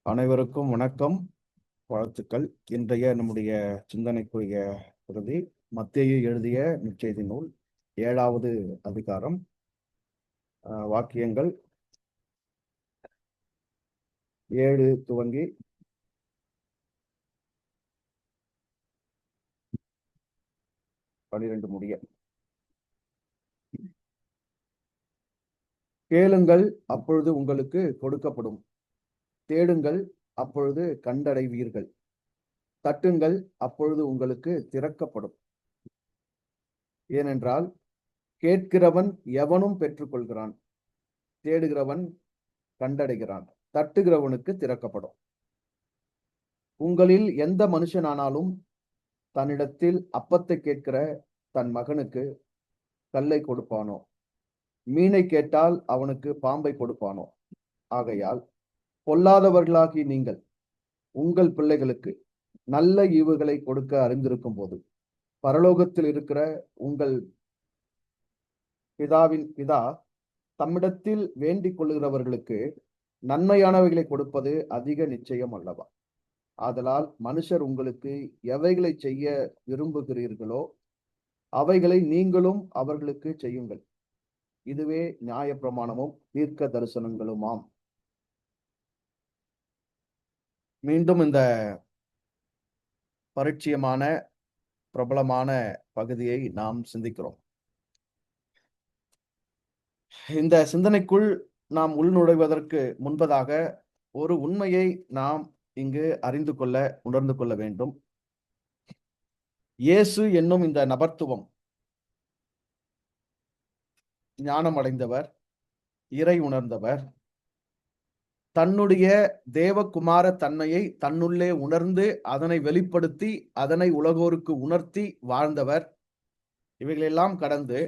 அனைவருக்கும் வணக்கம், வாழ்த்துக்கள். இன்றைய நம்முடைய சிந்தனைக்குரிய பகுதி மத்தேயு எழுதிய நற்செய்தி நூல் 7வது அதிகாரம். வாக்கியங்கள் 7 துவங்கி 12 முடிய. கேளுங்கள், அப்பொழுது உங்களுக்கு கொடுக்கப்படும். தேடுங்கள், அப்பொழுது கண்டடைவீர்கள். தட்டுங்கள், அப்பொழுது உங்களுக்கு திறக்கப்படும். ஏனென்றால் கேட்கிறவன் எவனும் பெற்றுக்கொள்கிறான், தேடுகிறவன் கண்டடைகிறான், தட்டுகிறவனுக்கு திறக்கப்படும். உங்களில் எந்த மனுஷனானாலும் தன்னிடத்தில் அப்பத்தை கேட்கிற தன் மகனுக்கு கல்லை கொடுப்பானோ? மீனை கேட்டால் அவனுக்கு பாம்பை கொடுப்பானோ? ஆகையால் பொல்லாதவர்களாகி நீங்கள் உங்கள் பிள்ளைகளுக்கு நல்ல ஈவுகளை கொடுக்க அறிந்திருக்கும் போது பரலோகத்தில் இருக்கிற உங்கள் பிதா தம்மிடத்தில் வேண்டிக் கொள்ளுகிறவர்களுக்கு நன்மையானவைகளை கொடுப்பது அதிக நிச்சயம் அல்லவா? ஆதலால் மனுஷர் உங்களுக்கு எவைகளை செய்ய விரும்புகிறீர்களோ அவைகளை நீங்களும் அவர்களுக்கு செய்யுங்கள். இதுவே நியாயப்பிரமாணமும் தீர்க்க தரிசனங்களுமாம். மீண்டும் இந்த பரிச்சயமான பிரபலமான பகுதியை நாம் சிந்திக்கிறோம். இந்த சிந்தனைக்குள் நாம் உள்நுழைவதற்கு முன்பதாக ஒரு உண்மையை நாம் இங்கு அறிந்து கொள்ள, உணர்ந்து கொள்ள வேண்டும். இயேசு என்னும் இந்த நபர்த்துவம் ஞானம் அடைந்தவர், இறை உணர்ந்தவர், தன்னுடைய தேவகுமார தன்மையை தன்னுள்ளே உணர்ந்து அதனை வெளிப்படுத்தி அதனை உலகோருக்கு உணர்த்தி வாழ்ந்தவர். இவைகளெல்லாம் கடந்து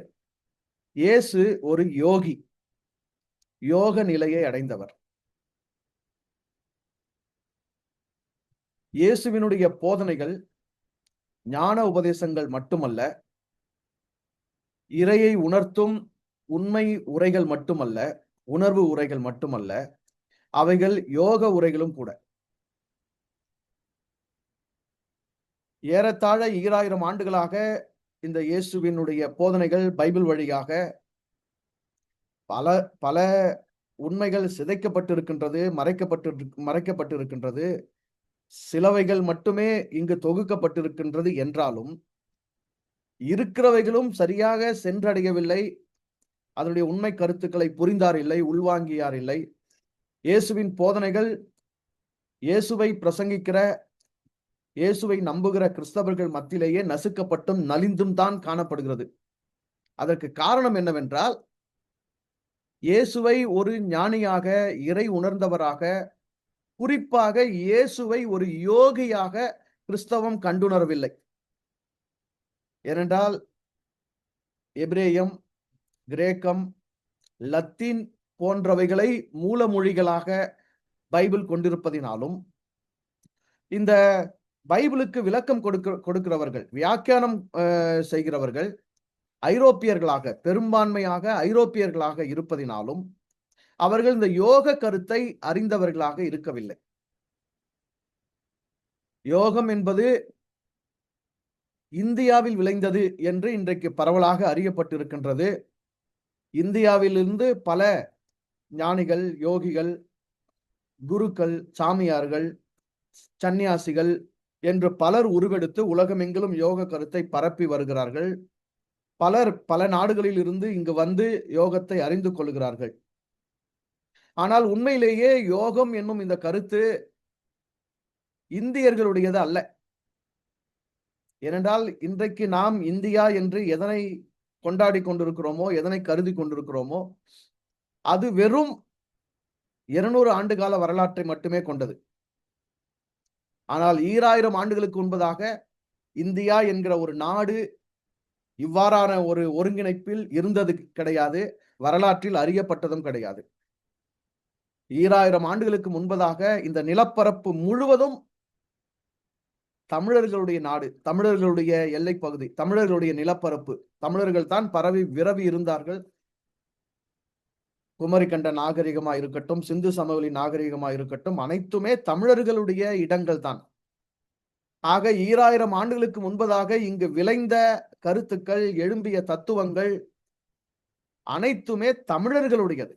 இயேசு ஒரு யோகி, யோக நிலையை அடைந்தவர். இயேசுவினுடைய போதனைகள் ஞான உபதேசங்கள் மட்டுமல்ல, இறையை உணர்த்தும் உண்மை உரைகள் மட்டுமல்ல, உணர்வு உரைகள் மட்டுமல்ல, அவைகள் யோக உரைகளும் கூட. ஏறத்தாழ 2000 ஆண்டுகளாக இந்த இயேசுவினுடைய போதனைகள் பைபிள் வழியாக பல பல உண்மைகள் சிதைக்கப்பட்டிருக்கின்றது, மறைக்கப்பட்டிருக்கின்றது. சிலவைகள் மட்டுமே இங்கு தொகுக்கப்பட்டிருக்கின்றது என்றாலும் இருக்கிறவைகளும் சரியாக சென்றடையவில்லை. அதனுடைய உண்மை கருத்துக்களை புரிந்தார் இல்லை, உள்வாங்கியார் இல்லை. இயேசுவின் போதனைகள் இயேசுவை பிரசங்கிக்கிற, இயேசுவை நம்புகிற கிறிஸ்தவர்கள் மத்தியிலேயே நசுக்கப்பட்டும் நலிந்தும் தான் காணப்படுகிறது. அதற்கு காரணம் என்னவென்றால், இயேசுவை ஒரு ஞானியாக, இறை உணர்ந்தவராக, குறிப்பாக இயேசுவை ஒரு யோகியாக கிறிஸ்தவம் கண்டுணரவில்லை. ஏனென்றால் எபிரேயம், கிரேக்கம், லத்தீன் போன்றவைகளை மூலமொழிகளாக பைபிள் கொண்டிருப்பதினாலும் இந்த பைபிளுக்கு விளக்கம் கொடுக்கிறவர்கள், வியாக்கியானம் செய்கிறவர்கள் ஐரோப்பியர்களாக, பெரும்பான்மையாக ஐரோப்பியர்களாக இருப்பதினாலும் அவர்கள் இந்த யோக கருத்தை அறிந்தவர்களாக இருக்கவில்லை. யோகம் என்பது இந்தியாவில் விளைந்தது என்று இன்றைக்கு பரவலாக அறியப்பட்டிருக்கின்றது. இந்தியாவிலிருந்து பல ஞானிகள், யோகிகள், குருக்கள், சாமியார்கள், சந்நியாசிகள் என்று பலர் உருவெடுத்து உலகமெங்கிலும் யோக கருத்தை பரப்பி வருகிறார்கள். பலர் பல நாடுகளில் இருந்து இங்கு வந்து யோகத்தை அறிந்து கொள்கிறார்கள். ஆனால் உண்மையிலேயே யோகம் என்னும் இந்த கருத்து இந்தியர்களுடையது அல்ல. ஏனென்றால் இன்றைக்கு நாம் இந்தியா என்று எதனை கொண்டாடி கொண்டிருக்கிறோமோ, எதனை கருதி கொண்டிருக்கிறோமோ, அது வெறும் 200 ஆண்டு கால வரலாற்றை மட்டுமே கொண்டது. ஆனால் 2000 ஆண்டுகளுக்கு முன்பதாக இந்தியா என்கிற ஒரு நாடு இவ்வாறான ஒரு ஒருங்கிணைப்பில் இருந்தது கிடையாது, வரலாற்றில் அறியப்பட்டதும் கிடையாது. 2000 ஆண்டுகளுக்கு முன்பதாக இந்த நிலப்பரப்பு முழுவதும் தமிழர்களுடைய நாடு, தமிழர்களுடைய எல்லை பகுதி, தமிழர்களுடைய நிலப்பரப்பு. தமிழர்கள் தான் பரவி விரவி இருந்தார்கள். குமரிக்கண்ட நாகரிகமா இருக்கட்டும், சிந்து சமவெளி நாகரிகமா இருக்கட்டும், அனைத்துமே தமிழர்களுடைய இடங்கள் தான். ஆக 2000 ஆண்டுகளுக்கு முன்பதாக இங்கு விளைந்த கருத்துக்கள், எழும்பிய தத்துவங்கள் அனைத்துமே தமிழர்களுடையது.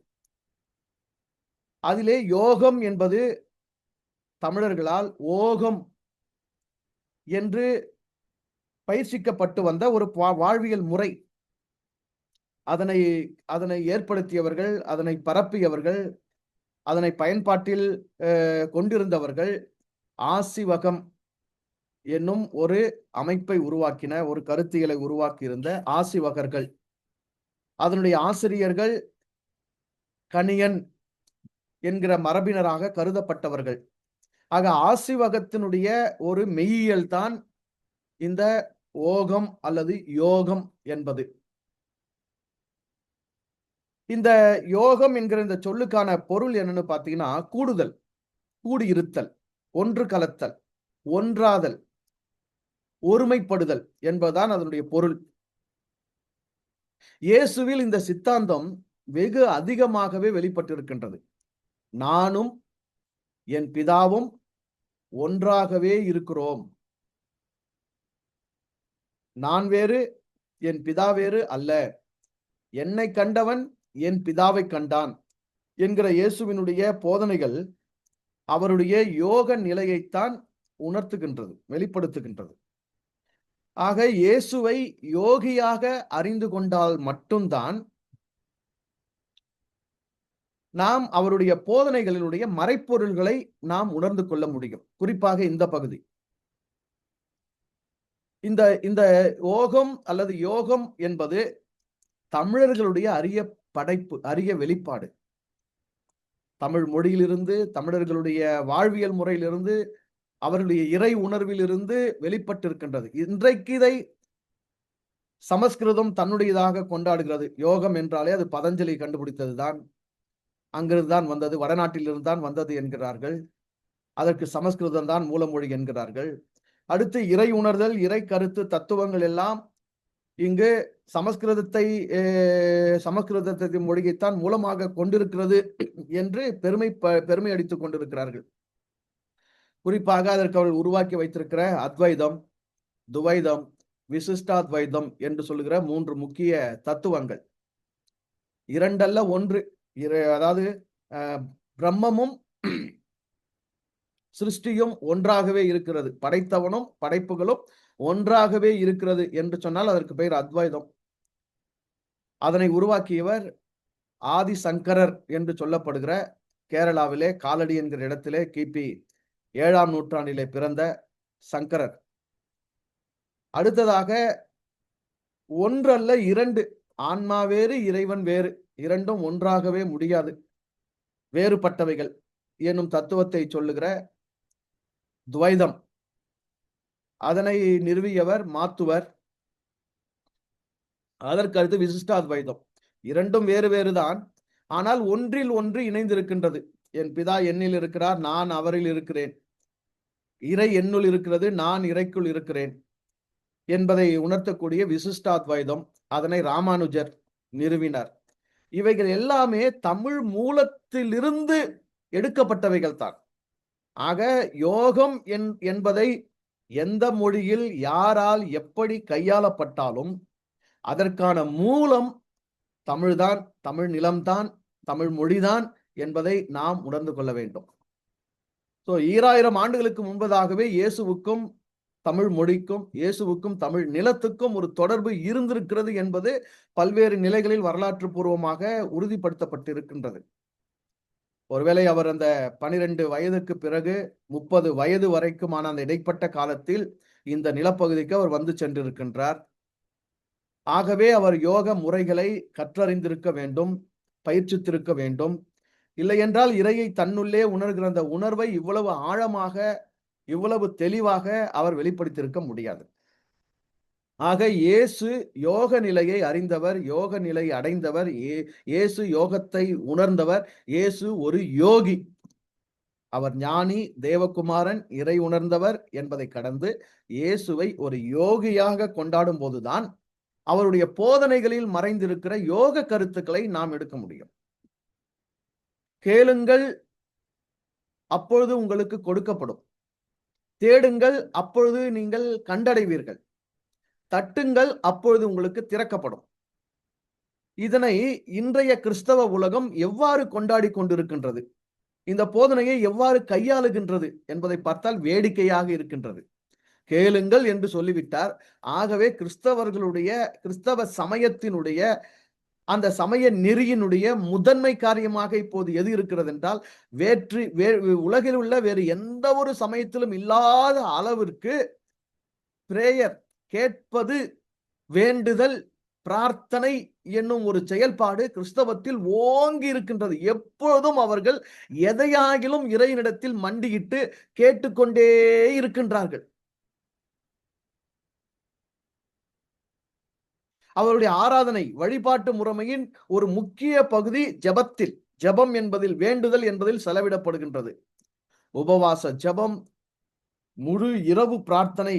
அதிலே யோகம் என்பது தமிழர்களால் ஓகம் என்று பயிற்சிக்கப்பட்டு வந்த ஒரு வாழ்வியல் முறை. அதனை அதனை ஏற்படுத்தியவர்கள், அதனை பரப்பியவர்கள், அதனை பயன்பாட்டில் கொண்டிருந்தவர்கள் ஆசிவகம் என்னும் ஒரு அமைப்பை உருவாக்கின, ஒரு கருத்தியலை உருவாக்கியிருந்த ஆசிவகர்கள். அதனுடைய ஆசிரியர்கள் கணியன் என்கிற மரபினராக கருதப்பட்டவர்கள். ஆக ஆசிவகத்தினுடைய ஒரு மெய்யியல் தான் இந்த ஓகம் அல்லது யோகம் என்பது. இந்த யோகம் என்கிற இந்த சொல்லுக்கான பொருள் என்னன்னு பாத்தீங்கன்னா, கூடுதல், கூடியிருத்தல், ஒன்று கலத்தல், ஒன்றாதல், ஒருமைப்படுதல் என்பதுதான் அதனுடைய பொருள். இயேசுவில் இந்த சித்தாந்தம் வெகு அதிகமாகவே வெளிப்பட்டிருக்கின்றது. நானும் என் பிதாவும் ஒன்றாகவே இருக்கிறோம். நான் வேறு, என் பிதா வேறு அல்ல. என்னை கண்டவன் என் பிதாவை கண்டான் என்கிற இயேசுவினுடைய போதனைகள் அவருடைய யோக நிலையைத்தான் உணர்த்துகின்றது, வெளிப்படுத்துகின்றது. ஆக இயேசுவை யோகியாக அறிந்து கொண்டால் மட்டும்தான் நாம் அவருடைய போதனைகளினுடைய மறைப்பொருள்களை நாம் உணர்ந்து கொள்ள முடியும். குறிப்பாக இந்த பகுதி, இந்த இந்த ஓகம் அல்லது யோகம் என்பது தமிழர்களுடைய அரிய படைப்பு, அரிய வெளிப்பாடு. தமிழ் மொழியிலிருந்து, தமிழர்களுடைய வாழ்வியல் முறையிலிருந்து, அவர்களுடைய இறை உணர்விலிருந்து வெளிப்பட்டிருக்கின்றது. இன்றைக்கு இதை சமஸ்கிருதம் தன்னுடையதாக கொண்டாடுகிறது. யோகம் என்றாலே அது பதஞ்சலி கண்டுபிடித்ததுதான், அங்கிருந்து தான் வந்தது, வடநாட்டிலிருந்து தான் வந்தது என்கிறார்கள். அதற்கு சமஸ்கிருதம் தான் மூலமொழி என்கிறார்கள். அடுத்து இறை உணர்தல், இறை கருத்து, தத்துவங்கள் எல்லாம் இங்கு சமஸ்கிருதத்தை மொழியைத்தான் மூலமாக கொண்டிருக்கிறது என்று பெருமை அடித்துக் கொண்டிருக்கிறார்கள். குறிப்பாக அதற்கு அவர்கள் உருவாக்கி வைத்திருக்கிற அத்வைதம், துவைதம், விசிஷ்டாத்வைதம் என்று சொல்லுகிற 3 முக்கிய தத்துவங்கள், இரண்டல்ல ஒன்று. அதாவது பிரம்மமும் சிருஷ்டியும் ஒன்றாகவே இருக்கிறது, படைத்தவனும் படைப்புகளும் ஒன்றாகவே இருக்கிறது என்று சொன்னால் அதற்கு பெயர் அத்வைதம். அதனை உருவாக்கியவர் ஆதிசங்கரர் என்று சொல்லப்படுகிற கேரளாவிலே காலடி என்கிற இடத்திலே கிபி 7ஆம் நூற்றாண்டிலே பிறந்த சங்கரர். அடுத்ததாக ஒன்றல்ல இரண்டு, ஆன்மா வேறு இறைவன் வேறு, இரண்டும் ஒன்றாகவே முடியாது, வேறுபட்டவைகள் என்னும் தத்துவத்தை சொல்லுகிற துவைதம், அதனை நிறுவியவர் மாத்துவர். அதற்கடுத்து விசிஷ்டாத்வைதம். இரண்டும் வேறு வேறுதான், ஆனால் ஒன்றில் ஒன்று இணைந்திருக்கின்றது. என் பிதா என்னில் இருக்கிறார், நான் அவரில் இருக்கிறேன். இறை என்னுள் இருக்கிறது, நான் இறைக்குள் இருக்கிறேன் என்பதை உணர்த்தக்கூடிய விசிஷ்டாத்வைதம். அதனை ராமானுஜர் நிறுவினார். இவைகள் எல்லாமே தமிழ் மூலத்திலிருந்து எடுக்கப்பட்டவைகள் தான். ஆக யோகம் என்பதை எந்த மொழியில் யாரால் எப்படி கையாளப்பட்டாலும் அதற்கான மூலம் தமிழ்தான், தமிழ் நிலம்தான், தமிழ் மொழிதான் என்பதை நாம் உணர்ந்து கொள்ள வேண்டும். 2000 ஆண்டுகளுக்கு முன்பதாகவே இயேசுவுக்கும் தமிழ் மொழிக்கும், இயேசுவுக்கும் தமிழ் நிலத்துக்கும் ஒரு தொடர்பு இருந்திருக்கிறது என்பது பல்வேறு நிலைகளில் வரலாற்று பூர்வமாக உறுதிப்படுத்தப்பட்டிருக்கின்றது. ஒருவேளை அவர் அந்த 12 வயதுக்கு பிறகு 30 வயது வரைக்குமான அந்த இடைப்பட்ட காலத்தில் இந்த நிலப்பகுதிக்கு அவர் வந்து சென்றிருக்கின்றார். ஆகவே அவர் யோக முறைகளை கற்றறிந்திருக்க வேண்டும், பயிற்சித்திருக்க வேண்டும். இல்லை என்றால் இறையை தன்னுள்ளே உணர்கிற அந்த உணர்வை இவ்வளவு ஆழமாக, இவ்வளவு தெளிவாக அவர் வெளிப்படுத்தியிருக்க முடியாது. ஆக இயேசு யோக நிலையை அறிந்தவர், யோக நிலை அடைந்தவர், இயேசு யோகத்தை உணர்ந்தவர், இயேசு ஒரு யோகி. அவர் ஞானி, தேவகுமாரன், இறை உணர்ந்தவர் என்பதை கடந்து இயேசுவை ஒரு யோகியாக கொண்டாடும் போதுதான் அவருடைய போதனைகளில் மறைந்திருக்கிற யோக கருத்துக்களை நாம் எடுக்க முடியும். கேளுங்கள், அப்பொழுது உங்களுக்கு கொடுக்கப்படும். தேடுங்கள், அப்பொழுது நீங்கள் கண்டடைவீர்கள். தட்டுங்கள், அப்பொழுது உங்களுக்கு திறக்கப்படும். இதனை இன்றைய கிறிஸ்தவ உலகம் எவ்வாறு கொண்டாடி கொண்டிருக்கின்றது, இந்த போதனையை எவ்வாறு கையாளுகின்றது என்பதை பார்த்தால் வேடிக்கையாக இருக்கின்றது. கேளுங்கள் என்று சொல்லிவிட்டார். ஆகவே கிறிஸ்தவ சமயத்தினுடைய அந்த சமய நெறியினுடைய முதன்மை காரியமாக இப்போது எது இருக்கிறது என்றால், உலகில் உள்ள வேறு எந்த ஒரு சமயத்திலும் இல்லாத அளவிற்கு பிரேயர், கேட்பது, வேண்டுதல், பிரார்த்தனை என்னும் ஒரு செயல்பாடு கிறிஸ்தவத்தில் ஓங்கி இருக்கின்றது. எப்பொழுதும் அவர்கள் எதையாகிலும் இறைவனிடத்தில் மண்டியிட்டு கேட்டுக்கொண்டே இருக்கின்றார்கள். அவருடைய ஆராதனை வழிபாட்டு முறைமையின் ஒரு முக்கிய பகுதி ஜெபத்தில், ஜெபம் என்பதில், வேண்டுதல் என்பதில் செலவிடப்படுகின்றது. உபவாச ஜெபம், முழு இரவு பிரார்த்தனை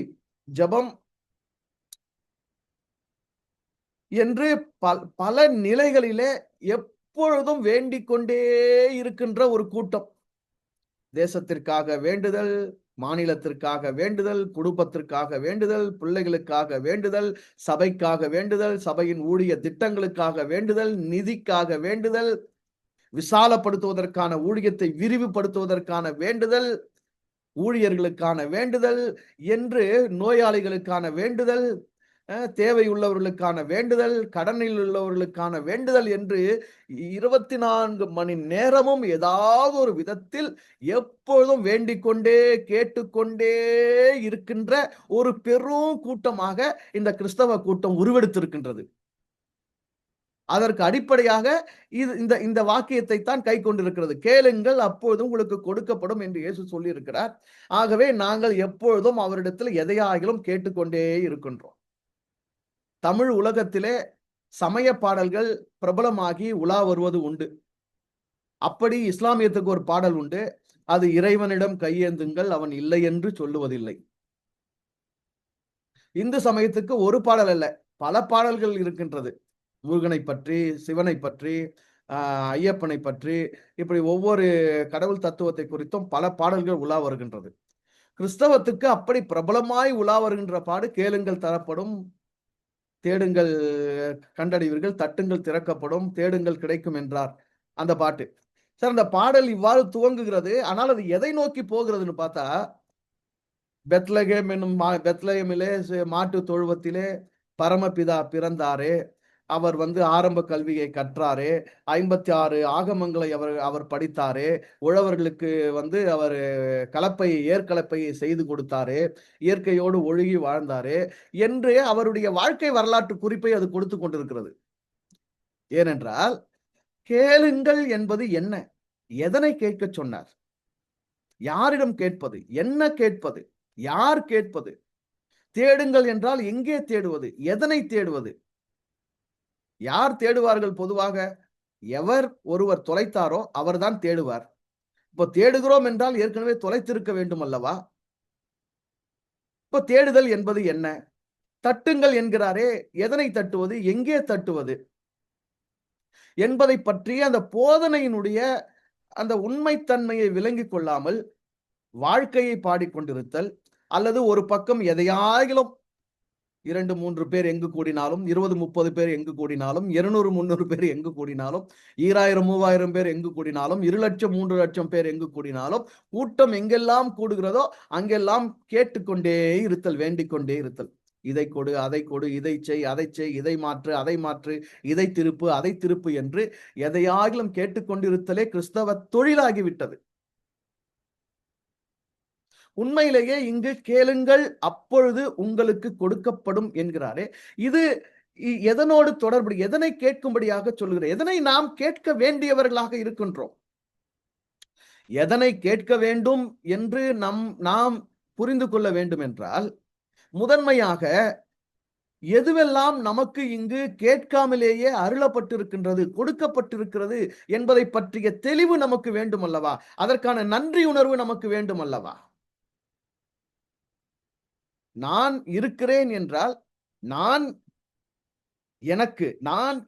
ஜெபம் என்று பல நிலைகளிலே எப்பொழுதும் வேண்டிக் கொண்டே இருக்கின்ற ஒரு கூட்டம். தேசத்திற்காக வேண்டுதல், மாநிலத்திற்காக வேண்டுதல், குடும்பத்திற்காக வேண்டுதல், பிள்ளைகளுக்காக வேண்டுதல், சபைக்காக வேண்டுதல், சபையின் ஊழிய திட்டங்களுக்காக வேண்டுதல், நிதிக்காக வேண்டுதல், விசாலப்படுத்துவதற்கான ஊழியத்தை விரிவுபடுத்துவதற்கான வேண்டுதல், ஊழியர்களுக்கான வேண்டுதல் என்று, நோயாளிகளுக்கான வேண்டுதல், தேவை உள்ளவர்களுக்கான வேண்டுதல், கடனில் உள்ளவர்களுக்கான வேண்டுதல் என்று 24 மணி நேரமும் ஏதாவது ஒரு விதத்தில் எப்பொழுதும் வேண்டிக் கொண்டே கேட்டுக்கொண்டே இருக்கின்ற ஒரு பெரும் கூட்டமாக இந்த கிறிஸ்தவ கூட்டம் உருவெடுத்திருக்கின்றது. அதற்கு அடிப்படையாக இந்த வாக்கியத்தை தான் கை கொண்டிருக்கிறது. கேளுங்கள், அப்பொழுது உங்களுக்கு கொடுக்கப்படும் என்று இயேசு சொல்லி இருக்கிறார். ஆகவே நாங்கள் எப்பொழுதும் அவரிடத்தில் எதையாகிலும் கேட்டுக்கொண்டே இருக்கின்றோம். தமிழ் உலகத்திலே சமய பாடல்கள் பிரபலமாகி உலா வருவது உண்டு. அப்படி இஸ்லாமியத்துக்கு ஒரு பாடல் உண்டு. அது இறைவனிடம் கையேந்துங்கள், அவன் இல்லை என்று சொல்லுவதில்லை. இந்து சமயத்துக்கு ஒரு பாடல் அல்ல, பல பாடல்கள் இருக்கின்றது. முருகனை பற்றி, சிவனை பற்றி, ஐயப்பனை பற்றி, இப்படி ஒவ்வொரு கடவுள் தத்துவத்தை குறித்தும் பல பாடல்கள் உலா வருகின்றது. கிறிஸ்தவத்துக்கு அப்படி பிரபலமாய் உலா வருகின்ற பாடு கேளுங்கள் தரப்படும், தேடுங்கள் கண்டடைவீர்கள், தட்டுங்கள் திறக்கப்படும், தேடுங்கள் கிடைக்கும் என்றார் அந்த பாட்டு. சார், அந்த பாடல் இவ்வாறு துவங்குகிறது. ஆனால் அது எதை நோக்கி போகிறதுன்னு பார்த்தா, பெத்லகேம் என்னும் பெத்லகேமிலே மாட்டு தொழுவத்திலே பரமபிதா பிறந்தாரே, அவர் ஆரம்ப கல்வியை கற்றாரே, 56 ஆகமங்களை அவர் படித்தாரே, உழவர்களுக்கு அவர் ஏற்கலப்பையை செய்து கொடுத்தாரே, இயற்கையோடு ஒழுகி வாழ்ந்தாரே என்று அவருடைய வாழ்க்கை வரலாற்று குறிப்பை அது கொடுத்து கொண்டிருக்கிறது. ஏனென்றால், கேளுங்கள் என்பது என்ன? எதனை கேட்க சொன்னார்? யாரிடம் கேட்பது? என்ன கேட்பது? யார் கேட்பது? தேடுங்கள் என்றால் எங்கே தேடுவது? எதனை தேடுவது? யார் தேடுவார்கள்? பொதுவாக எவர் ஒருவர் தொலைத்தாரோ அவர்தான் தேடுவார். இப்போ தேடுகிறோம் என்றால் ஏற்கனவே தொலைத்திருக்க வேண்டும் அல்லவா? இப்போ தேடுதல் என்பது என்ன? தட்டுங்கள் என்கிறாரே, எதனை தட்டுவது? எங்கே தட்டுவது என்பதை பற்றி அந்த போதனையினுடைய அந்த உண்மைத்தன்மையை விளங்கிக் கொள்ளாமல் வாழ்க்கையை பாடிக்கொண்டிருத்தல், அல்லது ஒரு பக்கம் எதையாகிலும் 2, 3 பேர் எங்கு கூடினாலும், 20, 30 பேர் எங்கு கூடினாலும், 200, 300 பேர் எங்கு கூடினாலும், 2000, 3000 பேர் எங்கு கூடினாலும், 2 லட்சம், 3 லட்சம் பேர் எங்கு கூடினாலும், கூட்டம் எங்கெல்லாம் கூடுகிறதோ அங்கெல்லாம் கேட்டுக்கொண்டே இருத்தல், வேண்டிக் கொண்டே இருத்தல். இதை கொடு, அதை கொடு, இதை செய், அதை செய், இதை மாற்று, அதை மாற்று, இதை திருப்பு, அதை திருப்பு என்று எதையாகிலும் கேட்டுக்கொண்டிருத்தலே கிறிஸ்தவ தொழிலாகிவிட்டது. உண்மையிலேயே இங்கு கேளுங்கள், அப்பொழுது உங்களுக்கு கொடுக்கப்படும் என்கிறாரே, இது எதனோடு தொடர்பு? எதனை கேட்கும்படியாக சொல்லுகிறது? எதனை நாம் கேட்க வேண்டியவர்களாக இருக்கின்றோம்? எதனை கேட்க வேண்டும் என்று நாம் புரிந்து கொள்ள வேண்டும் என்றால், முதன்மையாக எதுவெல்லாம் நமக்கு இங்கு கேட்காமலேயே அருளப்பட்டிருக்கின்றது, கொடுக்கப்பட்டிருக்கிறது என்பதை பற்றிய தெளிவு நமக்கு வேண்டும் அல்லவா? அதற்கான நன்றி உணர்வு நமக்கு வேண்டும் அல்லவா? நான் இருக்கிறேன் என்றால், நான்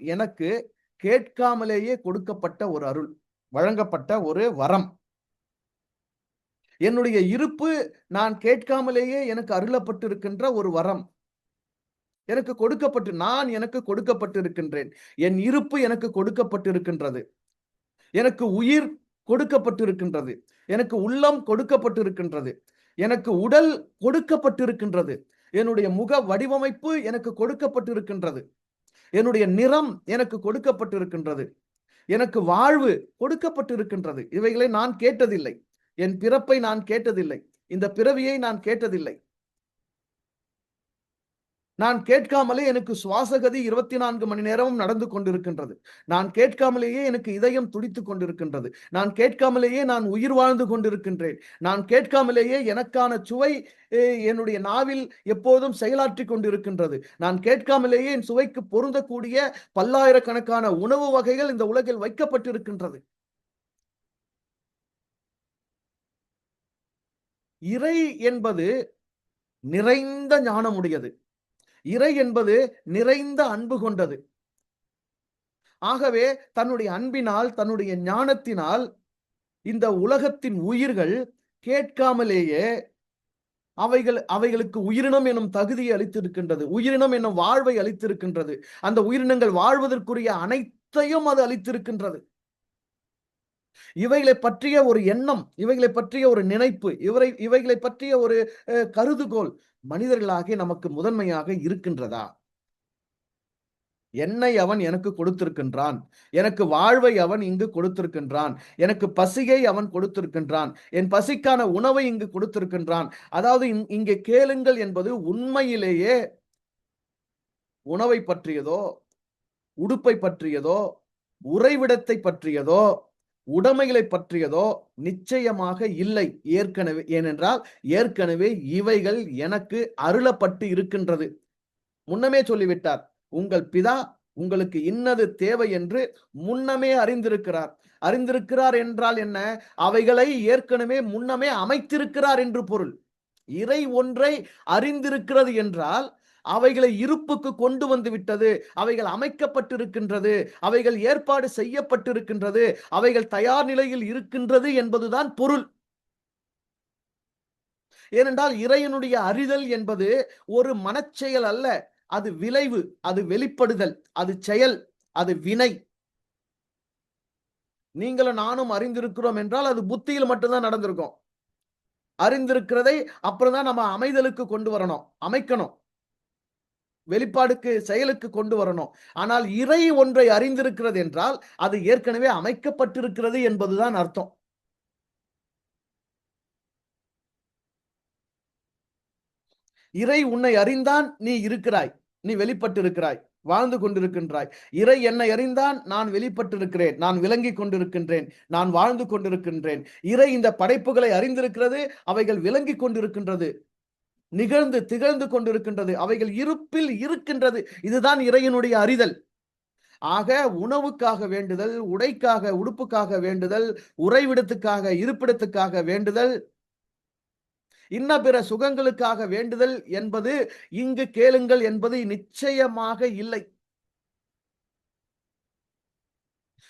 எனக்கு கேட்காமலேயே கொடுக்கப்பட்ட ஒரு அருள். வழங்கப்பட்ட ஒரு வரம். என்னுடைய இருப்பு நான் கேட்காமலேயே எனக்கு அருளப்பட்டிருக்கின்ற ஒரு வரம். எனக்கு கொடுக்கப்பட்டிருக்கின்றேன். என் இருப்பு எனக்கு கொடுக்கப்பட்டிருக்கின்றது. எனக்கு உயிர் கொடுக்கப்பட்டிருக்கின்றது. எனக்கு உள்ளம் கொடுக்கப்பட்டிருக்கின்றது. எனக்கு உடல் கொடுக்கப்பட்டிருக்கின்றது. என்னுடைய முக வடிவமைப்பு எனக்கு கொடுக்கப்பட்டிருக்கின்றது. என்னுடைய நிறம் எனக்கு கொடுக்கப்பட்டிருக்கின்றது. எனக்கு வாழ்வு கொடுக்கப்பட்டிருக்கின்றது. இவைகளை நான் கேட்டதில்லை. என் பிறப்பை நான் கேட்டதில்லை. இந்த பிறவியை நான் கேட்டதில்லை. நான் கேட்காமலே எனக்கு சுவாசகதி 24 மணி நேரமும் நடந்து கொண்டிருக்கின்றது. நான் கேட்காமலேயே எனக்கு இதயம் துடித்துக் கொண்டிருக்கின்றது. நான் கேட்காமலேயே நான் உயிர் வாழ்ந்து கொண்டிருக்கின்றேன். நான் கேட்காமலேயே எனக்கான சுவை என்னுடைய நாவில் எப்போதும் செயலாற்றிக் கொண்டிருக்கின்றது. நான் கேட்காமலேயே என் சுவைக்கு பொருந்தக்கூடிய பல்லாயிரக்கணக்கான உணவு வகைகள் இந்த உலகில் வைக்கப்பட்டிருக்கின்றது. இறை என்பது நிறைந்த ஞானமுடையது. இறை என்பது நிறைந்த அன்பு கொண்டது. ஆகவே தன்னுடைய அன்பினால், தன்னுடைய ஞானத்தினால் இந்த உலகத்தின் உயிர்கள் கேட்காமலேயே அவைகளுக்கு உயிரினம் எனும் தகுதியை அளித்திருக்கின்றது. உயிரினம் என்னும் வாழ்வை அளித்திருக்கின்றது. அந்த உயிரினங்கள் வாழ்வதற்குரிய அனைத்தையும் அது அளித்திருக்கின்றது. இவைகளை பற்றிய ஒரு எண்ணம், இவைகளை பற்றிய ஒரு நினைப்பு, இவைகளை பற்றிய ஒரு கருதுகோள் மனிதர்களாகிய நமக்கு முதன்மையாக இருக்கின்றதா? என்னை அவன் எனக்கு கொடுத்திருக்கின்றான். எனக்கு வாழ்வை அவன் இங்கு கொடுத்திருக்கின்றான். எனக்கு பசியை அவன் கொடுத்திருக்கின்றான். என் பசிக்கான உணவை இங்கு கொடுத்திருக்கின்றான். அதாவது இங்கே கேளுங்கள் என்பது உண்மையிலேயே உணவை பற்றியதோ, உடுப்பை பற்றியதோ, உறைவிடத்தை பற்றியதோ, உடைமைகளை பற்றியதோ நிச்சயமாக இல்லை. ஏனென்றால் ஏற்கனவே இவைகள் எனக்கு அருளப்பட்டு இருக்கின்றது. முன்னமே சொல்லிவிட்டார். உங்கள் பிதா உங்களுக்கு இன்னது தேவை என்று முன்னமே அறிந்திருக்கிறார். அறிந்திருக்கிறார் என்றால் என்ன? அவைகளை ஏற்கனவே முன்னமே அமைத்திருக்கிறார் என்று பொருள். இறை ஒன்றை அறிந்திருக்கிறது என்றால் அவைகளை இருப்புக்கு கொண்டு வந்து விட்டது. அவைகள் அமைக்கப்பட்டிருக்கின்றது. அவைகள் ஏற்பாடு செய்யப்பட்டிருக்கின்றது. அவைகள் தயார் நிலையில் இருக்கின்றது என்பதுதான் பொருள். ஏனென்றால் இறைவனுடைய அறிதல் என்பது ஒரு மனச்செயல் அல்ல. அது விளைவு, அது வெளிப்படுதல், அது செயல், அது வினை. நீங்களும் நானும் அறிந்திருக்கிறோம் என்றால் அது புத்தியில் மட்டும்தான் நடந்திருக்கும். அறிந்திருக்கிறதை அப்புறம் தான் நம்ம அமைதலுக்கு கொண்டு வரணும், அமைக்கணும், வெளிப்பாடுக்கு செயலுக்கு கொண்டு வரணும். ஆனால் இறை ஒன்றை அறிந்திருக்கிறது என்றால் அது ஏற்கனவே அமைக்கப்பட்டிருக்கிறது என்பதுதான் அர்த்தம். இறை உன்னை அறிந்தான், நீ இருக்கிறாய், நீ வெளிப்பட்டிருக்கிறாய், வாழ்ந்து கொண்டிருக்கின்றாய். இறை என்னை அறிந்தான், நான் வெளிப்பட்டிருக்கிறேன், நான் விளங்கிக் கொண்டிருக்கின்றேன், நான் வாழ்ந்து கொண்டிருக்கின்றேன். இறை இந்த படைப்புகளை அறிந்திருக்கிறது, அவைகள் விளங்கிக் கொண்டிருக்கின்றது, நிகழ்ந்து திகழ்ந்து கொண்டிருக்கின்றது, அவைகள் இருப்பில் இருக்கின்றது. இதுதான் இறையினுடைய அறிதல். ஆக உணவுக்காக வேண்டுதல், உடைக்காக உடுப்புக்காக வேண்டுதல், உறைவிடத்துக்காக இருப்பிடத்துக்காக வேண்டுதல், இன்ன பிற சுகங்களுக்காக வேண்டுதல் என்பது இங்கு கேளுங்கள் என்பது நிச்சயமாக இல்லை.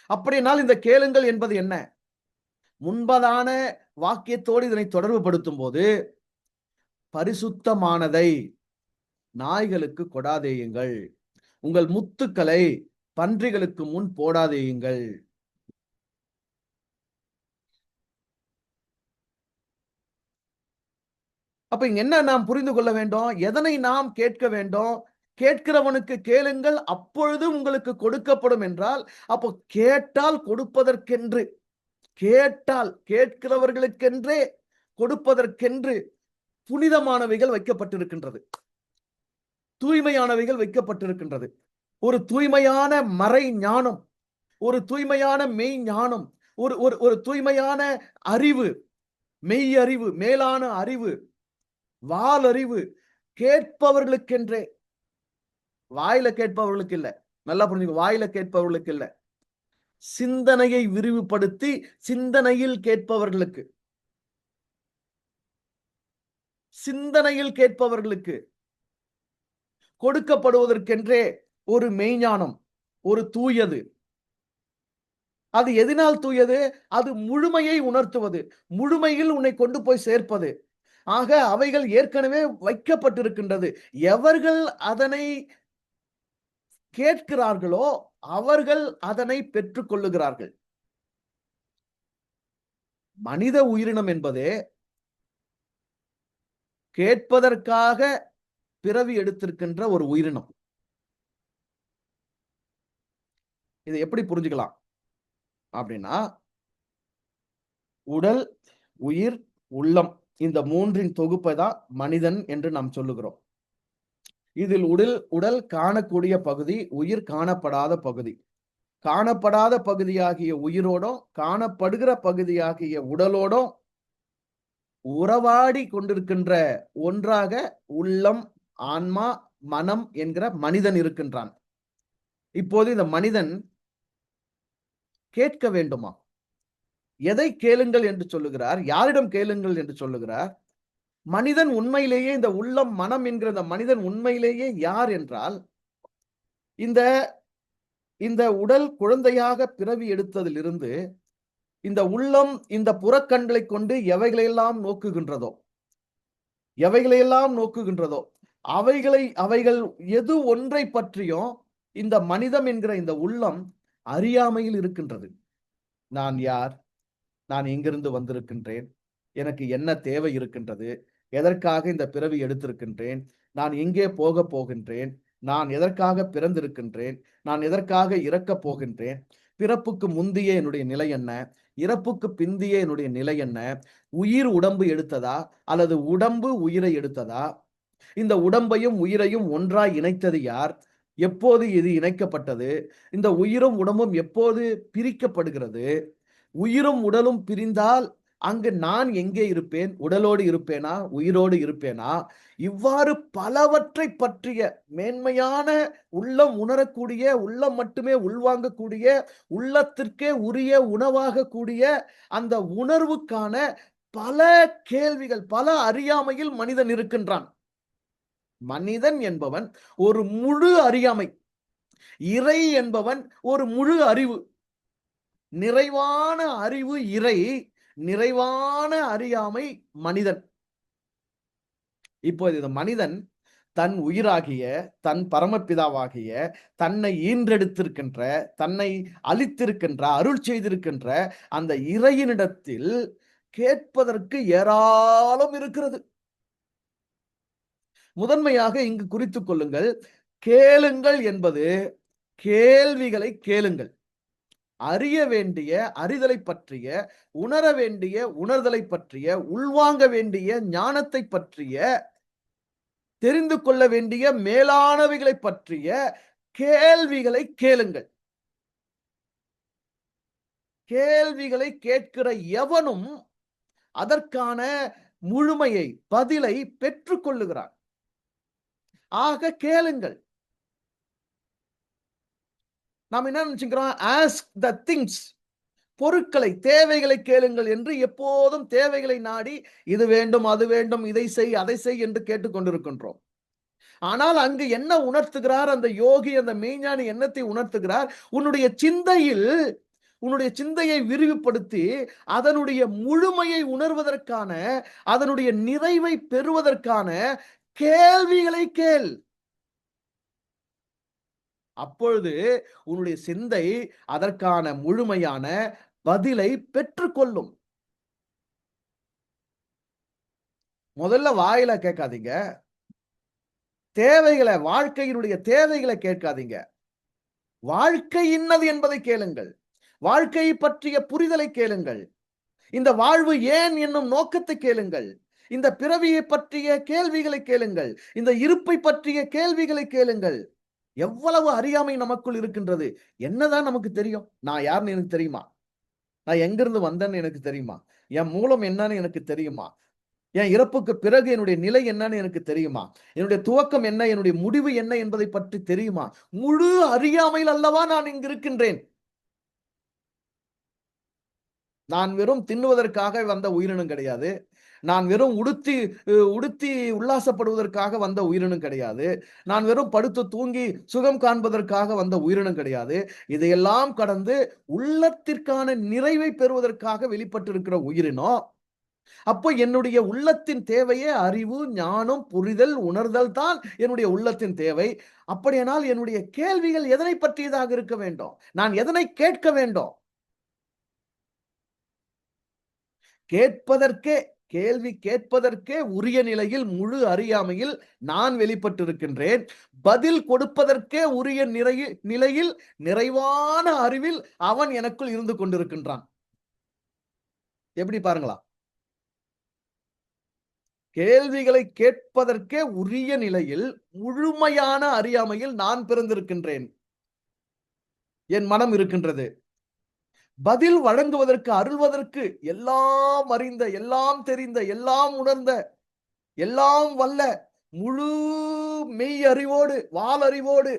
அப்படினால் இந்த கேளுங்கள் என்பது என்ன? முன்பதான வாக்கியத்தோடு இதனை தொடர்பு படுத்தும் போது பரிசுத்தமானதை நாய்களுக்கு கொடாதேயுங்கள், உங்கள் முத்துக்களை பன்றிகளுக்கு முன் போடாதேயுங்கள். அப்ப இங்க என்ன நாம் புரிந்து கொள்ள வேண்டும்? எதனை நாம் கேட்க வேண்டும்? கேட்கிறவனுக்கு கேளுங்கள், அப்பொழுது உங்களுக்கு கொடுக்கப்படும் என்றால், அப்போ கேட்டால் கொடுப்பதற்கென்று, கேட்டால் கேட்கிறவர்களுக்கென்றே கொடுப்பதற்கென்று புனிதமானவைகள் வைக்கப்பட்டிருக்கின்றது. தூய்மையானவைகள் வைக்கப்பட்டிருக்கின்றது. ஒரு தூய்மையான மறை ஞானம், ஒரு தூய்மையான மெய் ஞானம், ஒரு ஒரு ஒரு தூய்மையான அறிவு, மெய் அறிவு, மேலான அறிவு, வால் அறிவு கேட்பவர்களுக்கென்றே. வாயில கேட்பவர்களுக்கு இல்ல. நல்லா புரிஞ்சுங்க. வாயில கேட்பவர்களுக்கு இல்ல. சிந்தனையை விரிவுபடுத்தி சிந்தனையில் கேட்பவர்களுக்கு, சிந்தனையில் கேட்பவர்களுக்கு கொடுக்கப்படுவதற்கென்றே ஒரு மெய்ஞானம், ஒரு தூயது, அது எதனால் தூயது? அது முழுமையை உணர்த்துவது, முழுமையில் உன்னை கொண்டு போய் சேர்ப்பது. ஆக அவைகள் ஏற்கனவே வைக்கப்பட்டிருக்கின்றது. எவர்கள் அதனை கேட்கிறார்களோ அவர்கள் அதனை பெற்றுக் கொள்ளுகிறார்கள். மனித உயிரினம் என்பதே கேட்பதற்காக பிறவி எடுத்திருக்கின்ற ஒரு உயிரினம். இதை எப்படி புரிஞ்சுக்கலாம் அப்படின்னா, உடல், உயிர், உள்ளம் இந்த மூன்றின் தொகுப்பை தான் மனிதன் என்று நாம் சொல்லுகிறோம். இதில் உடல் காணக்கூடிய பகுதி, உயிர் காணப்படாத பகுதி. காணப்படாத பகுதியாகிய உயிரோடும், காணப்படுகிற பகுதியாகிய உடலோடும் உறவாடி கொண்டிருக்கின்ற ஒன்றாக உள்ளம், ஆன்மா, மனம் என்கிற மனிதன் இருக்கின்றான். இப்போது இந்த மனிதன் கேட்க வேண்டுமா? எதை கேளுங்கள் என்று சொல்லுகிறார்? யாரிடம் கேளுங்கள் என்று சொல்லுகிறார்? மனிதன் உண்மையிலேயே இந்த உள்ளம், மனம் என்கிற இந்த மனிதன் உண்மையிலேயே யார் என்றால், இந்த இந்த உடல் குழந்தையாக பிறவி எடுத்ததிலிருந்து இந்த உள்ளம் இந்த புறக்கண்களை கொண்டு எவைகளையெல்லாம் நோக்குகின்றதோ அவைகள் எது ஒன்றை பற்றியும் இந்த மனிதம் என்கிற இந்த உள்ளம் அறியாமையில் இருக்கின்றது. நான் யார்? நான் எங்கிருந்து வந்திருக்கின்றேன்? எனக்கு என்ன தேவை இருக்கின்றது? எதற்காக இந்த பிறவி எடுத்திருக்கின்றேன்? நான் எங்கே போக போகின்றேன்? நான் எதற்காக பிறந்திருக்கின்றேன்? நான் எதற்காக இறக்கப் போகின்றேன்? பிறப்புக்கு முந்திய என்னுடைய நிலை என்ன? இறப்புக்கு பிந்திய என்னுடைய நிலை என்ன? உயிர் உடம்பு எடுத்ததா அல்லது உடம்பு உயிரை எடுத்ததா? இந்த உடம்பையும் உயிரையும் ஒன்றாய் இணைத்தது யார்? எப்போது இது இணைக்கப்பட்டது? இந்த உயிரும் உடம்பும் எப்போது பிரிக்கப்படுகிறது? உயிரும் உடலும் பிரிந்தால் அங்கு நான் எங்கே இருப்பேன்? உடலோடு இருப்பேனா? உயிரோடு இருப்பேனா? இவ்வாறு பலவற்றை பற்றிய மேன்மையான உள்ளம் உணரக்கூடிய, உள்ளம் மட்டுமே உள்வாங்கக்கூடிய, உள்ளத்திற்கே உரிய உணவாக கூடிய அந்த உணர்வுக்கான பல கேள்விகள், பல அறியாமையில் மனிதன் இருக்கின்றான். மனிதன் என்பவன் ஒரு முழு அறியாமை, இறை என்பவன் ஒரு முழு அறிவு. நிறைவான அறிவு இறை, நிறைவான அறியாமை மனிதன். இப்போது இந்த மனிதன் தன் உயிராகிய, தன் பரமபிதாவாகிய, தன்னை ஈன்றெடுத்திருக்கின்ற, தன்னை அளித்திருக்கின்ற, அருள் செய்திருக்கின்ற அந்த இறையினிடத்தில் கேட்பதற்கு ஏராளம் இருக்கிறது. முதன்மையாக இங்கு குறித்துக் கொள்ளுங்கள், கேளுங்கள் என்பது கேள்விகளை கேளுங்கள். அறிய வேண்டிய அறிதலை பற்றிய, உணர வேண்டிய உணர்தலை பற்றிய, உள்வாங்க வேண்டிய ஞானத்தை பற்றிய, தெரிந்து கொள்ள வேண்டிய மேலானவைகளை பற்றிய கேள்விகளை கேளுங்கள். கேள்விகளை கேட்கிற எவனும் அதற்கான முழுமையை, பதிலை பெற்றுக் கொள்ளுகிறான். ஆக கேளுங்கள். நாம் என்ன நினைச்சுக்கிறோம்? ஆஸ்க் த திங்ஸ், பொருட்களை, தேவைகளை கேளுங்கள் என்று எப்போதும் தேவைகளை நாடி இது வேண்டும், அது வேண்டும், இதை செய், அதை செய் என்று கேட்டுக்கொண்டிருக்கின்றோம். ஆனால் அங்கு என்ன உணர்த்துகிறார் அந்த யோகி, அந்த மெய்ஞானி என்னத்தை உணர்த்துகிறார்? உன்னுடைய சிந்தையை விரிவுபடுத்தி அதனுடைய முழுமையை உணர்வதற்கான, அதனுடைய நிறைவை பெறுவதற்கான கேள்விகளை கேள். அப்பொழுது உன்னுடைய சிந்தை அதற்கான முழுமையான பதிலை பெற்றுக்கொள்ளும். முதல்ல வாயில கேட்காதீங்க. தேவைகளை, வாழ்க்கையினுடைய தேவைகளை கேட்காதீங்க. வாழ்க்கை இன்னது என்பதை கேளுங்கள். வாழ்க்கையை பற்றிய புரிதலை கேளுங்கள். இந்த வாழ்வு ஏன் என்னும் நோக்கத்தை கேளுங்கள். இந்த பிறவியை பற்றிய கேள்விகளை கேளுங்கள். இந்த இருப்பை பற்றிய கேள்விகளை கேளுங்கள். எவ்வளவு அறியாமை நமக்குள் இருக்கின்றது. என்னதான் நமக்கு தெரியும்? நான் யாருன்னு எனக்கு தெரியுமா? நான் எங்கிருந்து வந்தேன்னு எனக்கு தெரியுமா? என் மூலம் என்னன்னு எனக்கு தெரியுமா? என் இறப்புக்கு பிறகு என்னுடைய நிலை என்னன்னு எனக்கு தெரியுமா? என்னுடைய துவக்கம் என்ன, என்னுடைய முடிவு என்ன என்பதை பற்றி தெரியுமா? முழு அறியாமையில் அல்லவா நான் இங்கு இருக்கின்றேன். நான் வெறும் தின்னுவதற்காக வந்த உயிரினம் கிடையாது. நான் வெறும் உடுத்தி உடுத்தி உல்லாசப்படுவதற்காக வந்த உயிரினம் கிடையாது. நான் வெறும் படுத்து தூங்கி சுகம் காண்பதற்காக வந்த உயிரினம் கிடையாது. இதையெல்லாம் கடந்து உள்ளத்திற்கான நிறைவை பெறுவதற்காக வெளிப்பட்டிருக்கிற உயிரினம். அப்போ என்னுடைய உள்ளத்தின் தேவையே அறிவு, ஞானம், புரிதல், உணர்தல் தான் என்னுடைய உள்ளத்தின் தேவை. அப்படியானால் என்னுடைய கேள்விகள் எதனை பற்றியதாக இருக்க வேண்டும்? நான் எதனை கேட்க வேண்டும்? கேட்பதற்கே கேள்வி கேட்பதற்கே உரிய நிலையில் முழு அறியாமையில் நான் வெளிப்பட்டிருக்கின்றேன். பதில் கொடுப்பதற்கே உரிய நிலையில் நிறைவான அறிவில் அவன் எனக்குள் இருந்து கொண்டிருக்கின்றான். எப்படி பாருங்களா? கேள்விகளை கேட்பதற்கே உரிய நிலையில் முழுமையான அறியாமையில் நான் பிறந்திருக்கின்றேன். என் மனம் இருக்கின்றது. பதில் வழங்குவதற்கு, அருள்வதற்கு எல்லாம் அறிந்த, எல்லாம் தெரிந்த, எல்லாம் உணர்ந்த, எல்லாம் வல்ல, முழு மெய் அறிவோடு, வால் அறிவோடு,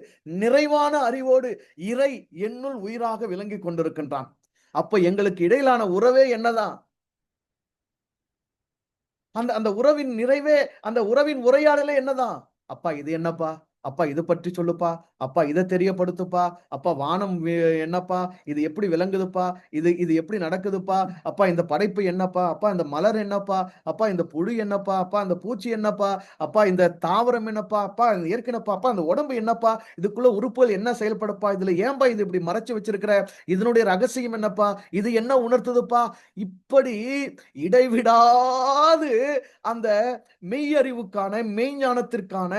நிறைவான அறிவோடு இறை என்னுள் உயிராக விளங்கிக் கொண்டிருக்கின்றான். அப்ப எங்களுக்கு இடையிலான உறவே என்னதான்? அந்த அந்த உறவின் நிறைவே, அந்த உறவின் உரையாடலே என்னதான்? அப்பா இது என்னப்பா? அப்பா இத பற்றி சொல்லுப்பா. அப்பா இத தெரியப்படுத்துப்பா. அப்பா வானம் என்னப்பா? இது எப்படி விளங்குதுப்பா? இது இது எப்படி நடக்குதுப்பா? அப்பா இந்த படைப்பு என்னப்பா? அப்பா இந்த மலர் என்னப்பா? அப்பா இந்த புழு என்னப்பா? அப்பா இந்த பூச்சி என்னப்பா? அப்பா இந்த தாவரம் என்னப்பா? அப்பா இந்த இயற்கை என்னப்பா? அப்பா இந்த உடம்பு என்னப்பா? இதுக்குள்ள உறுப்புகள் என்ன செயல்படுப்பா? இதுல ஏன்பா இது இப்படி மறைச்சு வச்சிருக்கிற? இதனுடைய ரகசியம் என்னப்பா? இது என்ன உணர்த்துதுப்பா? இப்படி இடைவிடாது அந்த மெய்யறிவுக்கான, மெய்ஞானத்திற்கான,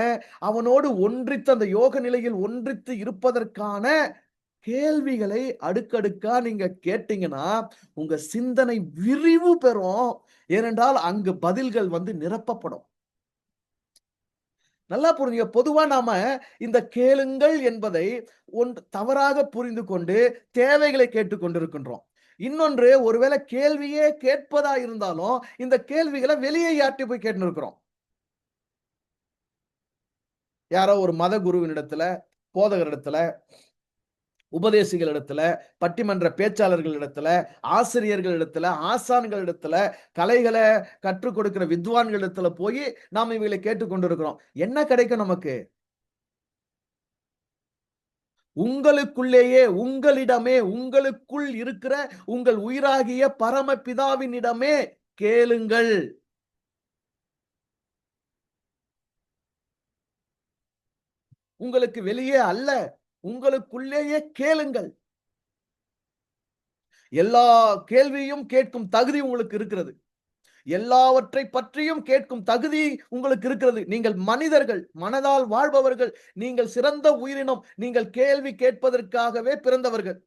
அவனோடு ஒன்றித்து அந்த யோக நிலையில் ஒன்றித்து இருப்பதற்கான கேள்விகளை அடுக்கடுக்கா நீங்க கேட்டீங்கன்னா, உங்க சிந்தனை விரிவு பெறும். ஏனென்றால் அங்கு பதில்கள் வந்து நிரப்பப்படும். நல்லா புரிஞ்சுங்க. பொதுவா நாம இந்த கேளுங்கள் என்பதை தவறாக புரிந்து கொண்டு தேவைகளை கேட்டுக் கொண்டிருக்கின்றோம். இன்னொன்று ஒருவேளை கேள்வியே கேட்பதா இருந்தாலும், இந்த கேள்விகள வெளியே யார்ட்டயும் போய் கேட்டுன்னு இருக்கிறோம். யாரோ ஒரு மத குருவினிடத்துல, போதகரிடத்துல, உபதேசிகளிடத்துல, பட்டிமன்ற பேச்சாளர்களிடத்துல, ஆசிரியர்களிடத்துல, ஆசான்களிடத்துல, கலைகள கற்றுக் கொடுக்கிற வித்வான்களிடத்துல போயி நாம இவைகளை கேட்டுக் கொண்டிருக்கிறோம். என்ன கிடைக்கும் நமக்கு? உங்களுக்குள்ளேயே, உங்களிடமே, உங்களுக்குள் இருக்கிற உங்கள் உயிராகிய பரமபிதாவினிடமே கேளுங்கள். உங்களுக்கு வெளியே அல்ல. உங்களுக்குள்ளேயே கேளுங்கள். எல்லா கேள்வியும் கேட்கும் தகுதி உங்களுக்கு இருக்கிறது. எல்லாவற்றை பற்றியும் கேட்கும் தகுதி உங்களுக்கு இருக்கிறது. நீங்கள் மனிதர்கள், மனதால் வாழ்பவர்கள். நீங்கள் சிறந்த உயிரினம். நீங்கள் கேள்வி கேட்பதற்காகவே பிறந்தவர்கள்.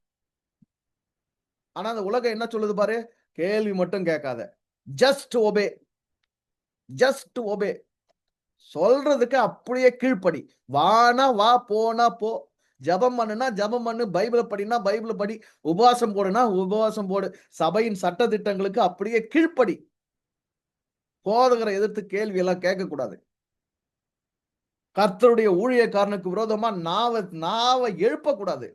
ஆனா அந்த உலகம் என்ன சொல்லுது பாரு? கேள்வி மட்டும் கேட்காத. Just obey. Just obey. சொல்றதுக்கு அப்படியே கீழ்ப்படி. வானா வா, போனா போ. ஜெபம் பண்ணுனா ஜெபம் பண்ணு. பைபிள படின்னா பைபிள படி. உபவாசம் போடுனா உபவாசம் போடு. சபையின் சட்ட திட்டங்களுக்கு அப்படியே கீழ்ப்படி. போதகரை எதிர்த்து கேள்வி எல்லாம் கேட்கக்கூடாது. கர்த்தருடைய ஊழியக்காரனுக்கு விரோதமா நாவ எழுப்பக்கூடாது.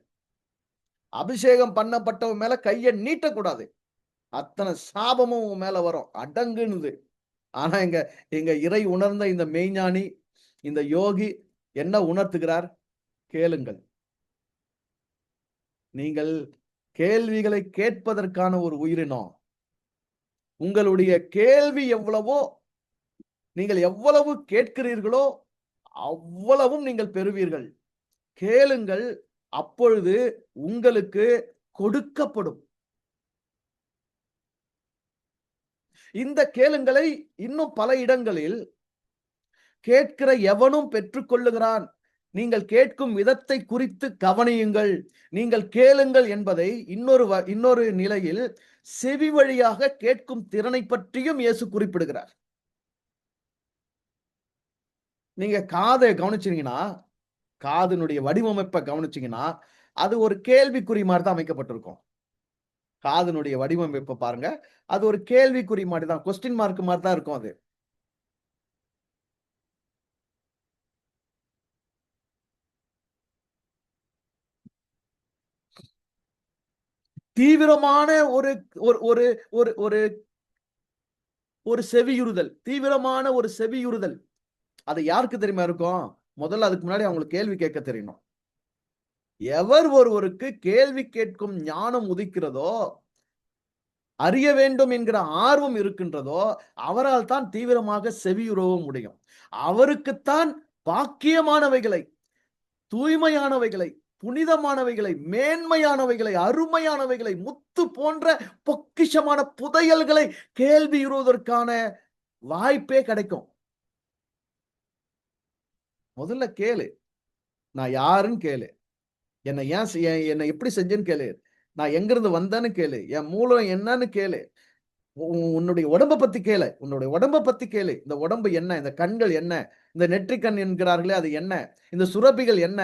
அபிஷேகம் பண்ணப்பட்டவன் மேல கைய நீட்டக்கூடாது. அத்தனை சாபமும் உன் மேல வரும். அடங்குன்னுது. ஆனா எங்க எங்க இறை உணர்ந்த இந்த மெய்ஞானி, இந்த யோகி என்ன உணர்த்துகிறார்? கேளுங்கள். நீங்கள் கேள்விகளை கேட்பதற்கான ஒரு உயிரினம். உங்களுடைய கேள்வி எவ்வளவோ, நீங்கள் எவ்வளவு கேட்கிறீர்களோ, அவ்வளவும் நீங்கள் பெறுவீர்கள். கேளுங்கள், அப்பொழுது உங்களுக்கு கொடுக்கப்படும். இந்த கேளுங்களை இன்னும் பல இடங்களில் கேட்கிற எவனும் பெற்றுக்கொள்ளுகிறான். நீங்கள் கேட்கும் விதத்தை குறித்து கவனியுங்கள். நீங்கள் கேளுங்கள் என்பதை இன்னொரு நிலையில் செவி வழியாக கேட்கும் திறனை பற்றியும் இயேசு குறிப்பிடுகிறார். நீங்க காதை கவனிச்சீங்கன்னா, காதினுடைய வடிவமைப்ப கவனிச்சீங்கன்னா, அது ஒரு கேள்விக்குறி மாரி தான் அமைக்கப்பட்டிருக்கும். காதினுடைய வடிவமைப்ப பாருங்க. அது ஒரு கேள்விக்குறி மாரி தான். கொஸ்டின் மார்க் மாரி தான் இருக்கும் அது. தீவிரமான ஒரு ஒரு ஒரு ஒரு ஒரு ஒரு செவியுறுதல், தீவிரமான ஒரு செவியுறுதல். அது யாருக்கு தெரியுமா இருக்கும்? முதல்ல அதுக்கு முன்னாடி அவங்களுக்கு கேள்வி கேட்க தெரியணும். எவர் ஒருவருக்கு கேள்வி கேட்கும் ஞானம் உதிக்கிறதோ, அறிய வேண்டும் என்கிற ஆர்வம் இருக்கின்றதோ, அவரால் தான் தீவிரமாக செவியுறவும் முடியும். அவருக்குத்தான் பாக்கியமானவைகளை, தூய்மையானவைகளை, புனிதமானவைகளை, மேன்மையானவைகளை, அருமையானவைகளை, முத்து போன்ற பொக்கிஷமான புதையல்களை கேள்வியுறுவதற்கான வாய்ப்பே கிடைக்கும். முதல்ல கேளு. நான் யாருன்னு கேளு. என்னை எப்படி செஞ்சேன்னு கேளு. நான் எங்கிருந்து வந்தேன்னு கேளு. என் மூலம் என்னன்னு கேளு. உன்னுடைய உடம்ப பத்தி கேளு. உன்னுடைய உடம்ப பத்தி கேளு. இந்த உடம்பு என்ன? இந்த கண்கள் என்ன? இந்த நெற்றிக் கண் என்கிறார்களே அது என்ன? இந்த சுரப்பிகள் என்ன?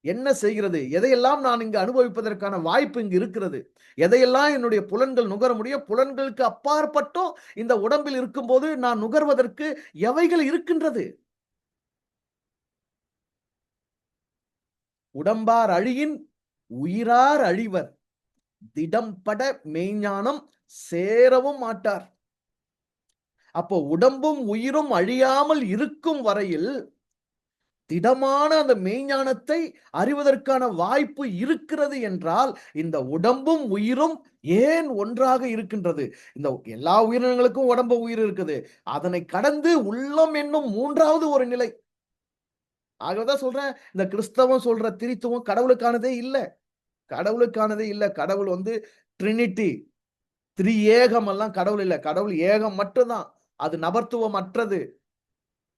என்ன செய்கிறது? எதையெல்லாம் நான் இங்கு அனுபவிப்பதற்கான வாய்ப்பு இங்கு இருக்கிறது? எதையெல்லாம் என்னுடைய புலன்கள் நுகர முடியும்? புலன்களுக்கு அப்பாற்பட்டும் இந்த உடம்பில் இருக்கும்போது நான் நுகர்வதற்கு எவைகள் இருக்கின்றது? உடம்பார் அழியின் உயிரார் அழிவர். திடம்பட மெய்ஞானம் சேரவும் மாட்டார். அப்போ உடம்பும் உயிரும் அழியாமல் இருக்கும் வரையில் திடமான அந்த மெய்ஞானத்தை அறிவதற்கான வாய்ப்பு இருக்கிறது என்றால் இந்த உடம்பும் உயிரும் ஏன் ஒன்றாக இருக்கின்றது? இந்த எல்லா உயிரினங்களுக்கும் உடம்பு உயிர் இருக்குது. அதனை கடந்து உள்ளம் என்னும் மூன்றாவது ஒரு நிலை. ஆகவேதான் சொல்றேன், இந்த கிறிஸ்தவம் சொல்ற திரித்துவம் கடவுளுக்கானதே இல்ல. கடவுளுக்கானதே இல்ல. கடவுள் வந்து ட்ரினிட்டி, திரியேகம் எல்லாம் கடவுள் இல்ல. கடவுள் ஏகம் மட்டும்தான். அது நபர்த்துவம் அற்றது.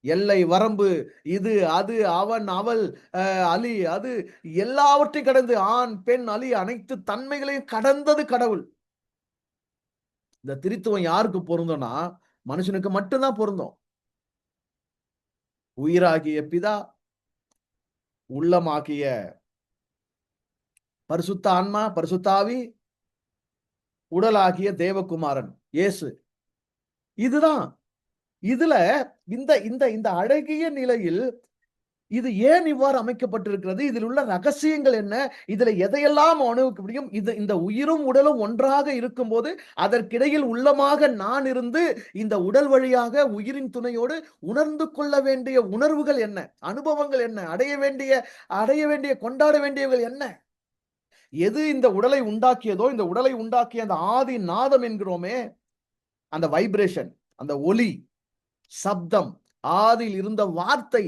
எல்லை வரம்பு இது அது அவன் அவள் அலி அது எல்லாவற்றையும் கடந்து ஆண் பெண் அலி அனைத்து தன்மைகளையும் கடந்தது கடவுள். இந்த திரித்துவம் யாருக்கு பொருந்தும்னா மனுஷனுக்கு மட்டும்தான் பொருந்தும். உயிராகிய பிதா, உள்ளமாகிய பரிசுத்த ஆன்மா, பரிசுத்தாவி, உடலாகிய தேவகுமாரன் இயேசு. இதுதான். இதுல இந்த இந்த இந்த அழகிய நிலையில் இது ஏன் இவ்வாறு அமைக்கப்பட்டிருக்கிறது? இதில் உள்ள ரகசியங்கள் என்ன? இதுல எதையெல்லாம் அணுக முடியும்? இந்த உயிரும் உடலும் ஒன்றாக இருக்கும்போது, அதற்கிடையில் உள்ளமாக நான் இருந்து, இந்த உடல் வழியாக உயிரின் துணையோடு உணர்ந்து கொள்ள வேண்டிய உணர்வுகள் என்ன? அனுபவங்கள் என்ன? அடைய வேண்டிய கொண்டாட வேண்டியவைகள் என்ன? எது இந்த உடலை உண்டாக்கியதோ, இந்த உடலை உண்டாக்கிய அந்த ஆதி நாதம் என்கிறோமே, அந்த வைப்ரேஷன், அந்த ஒலி, சப்தம், ஆதியில் இருந்த வார்த்தை,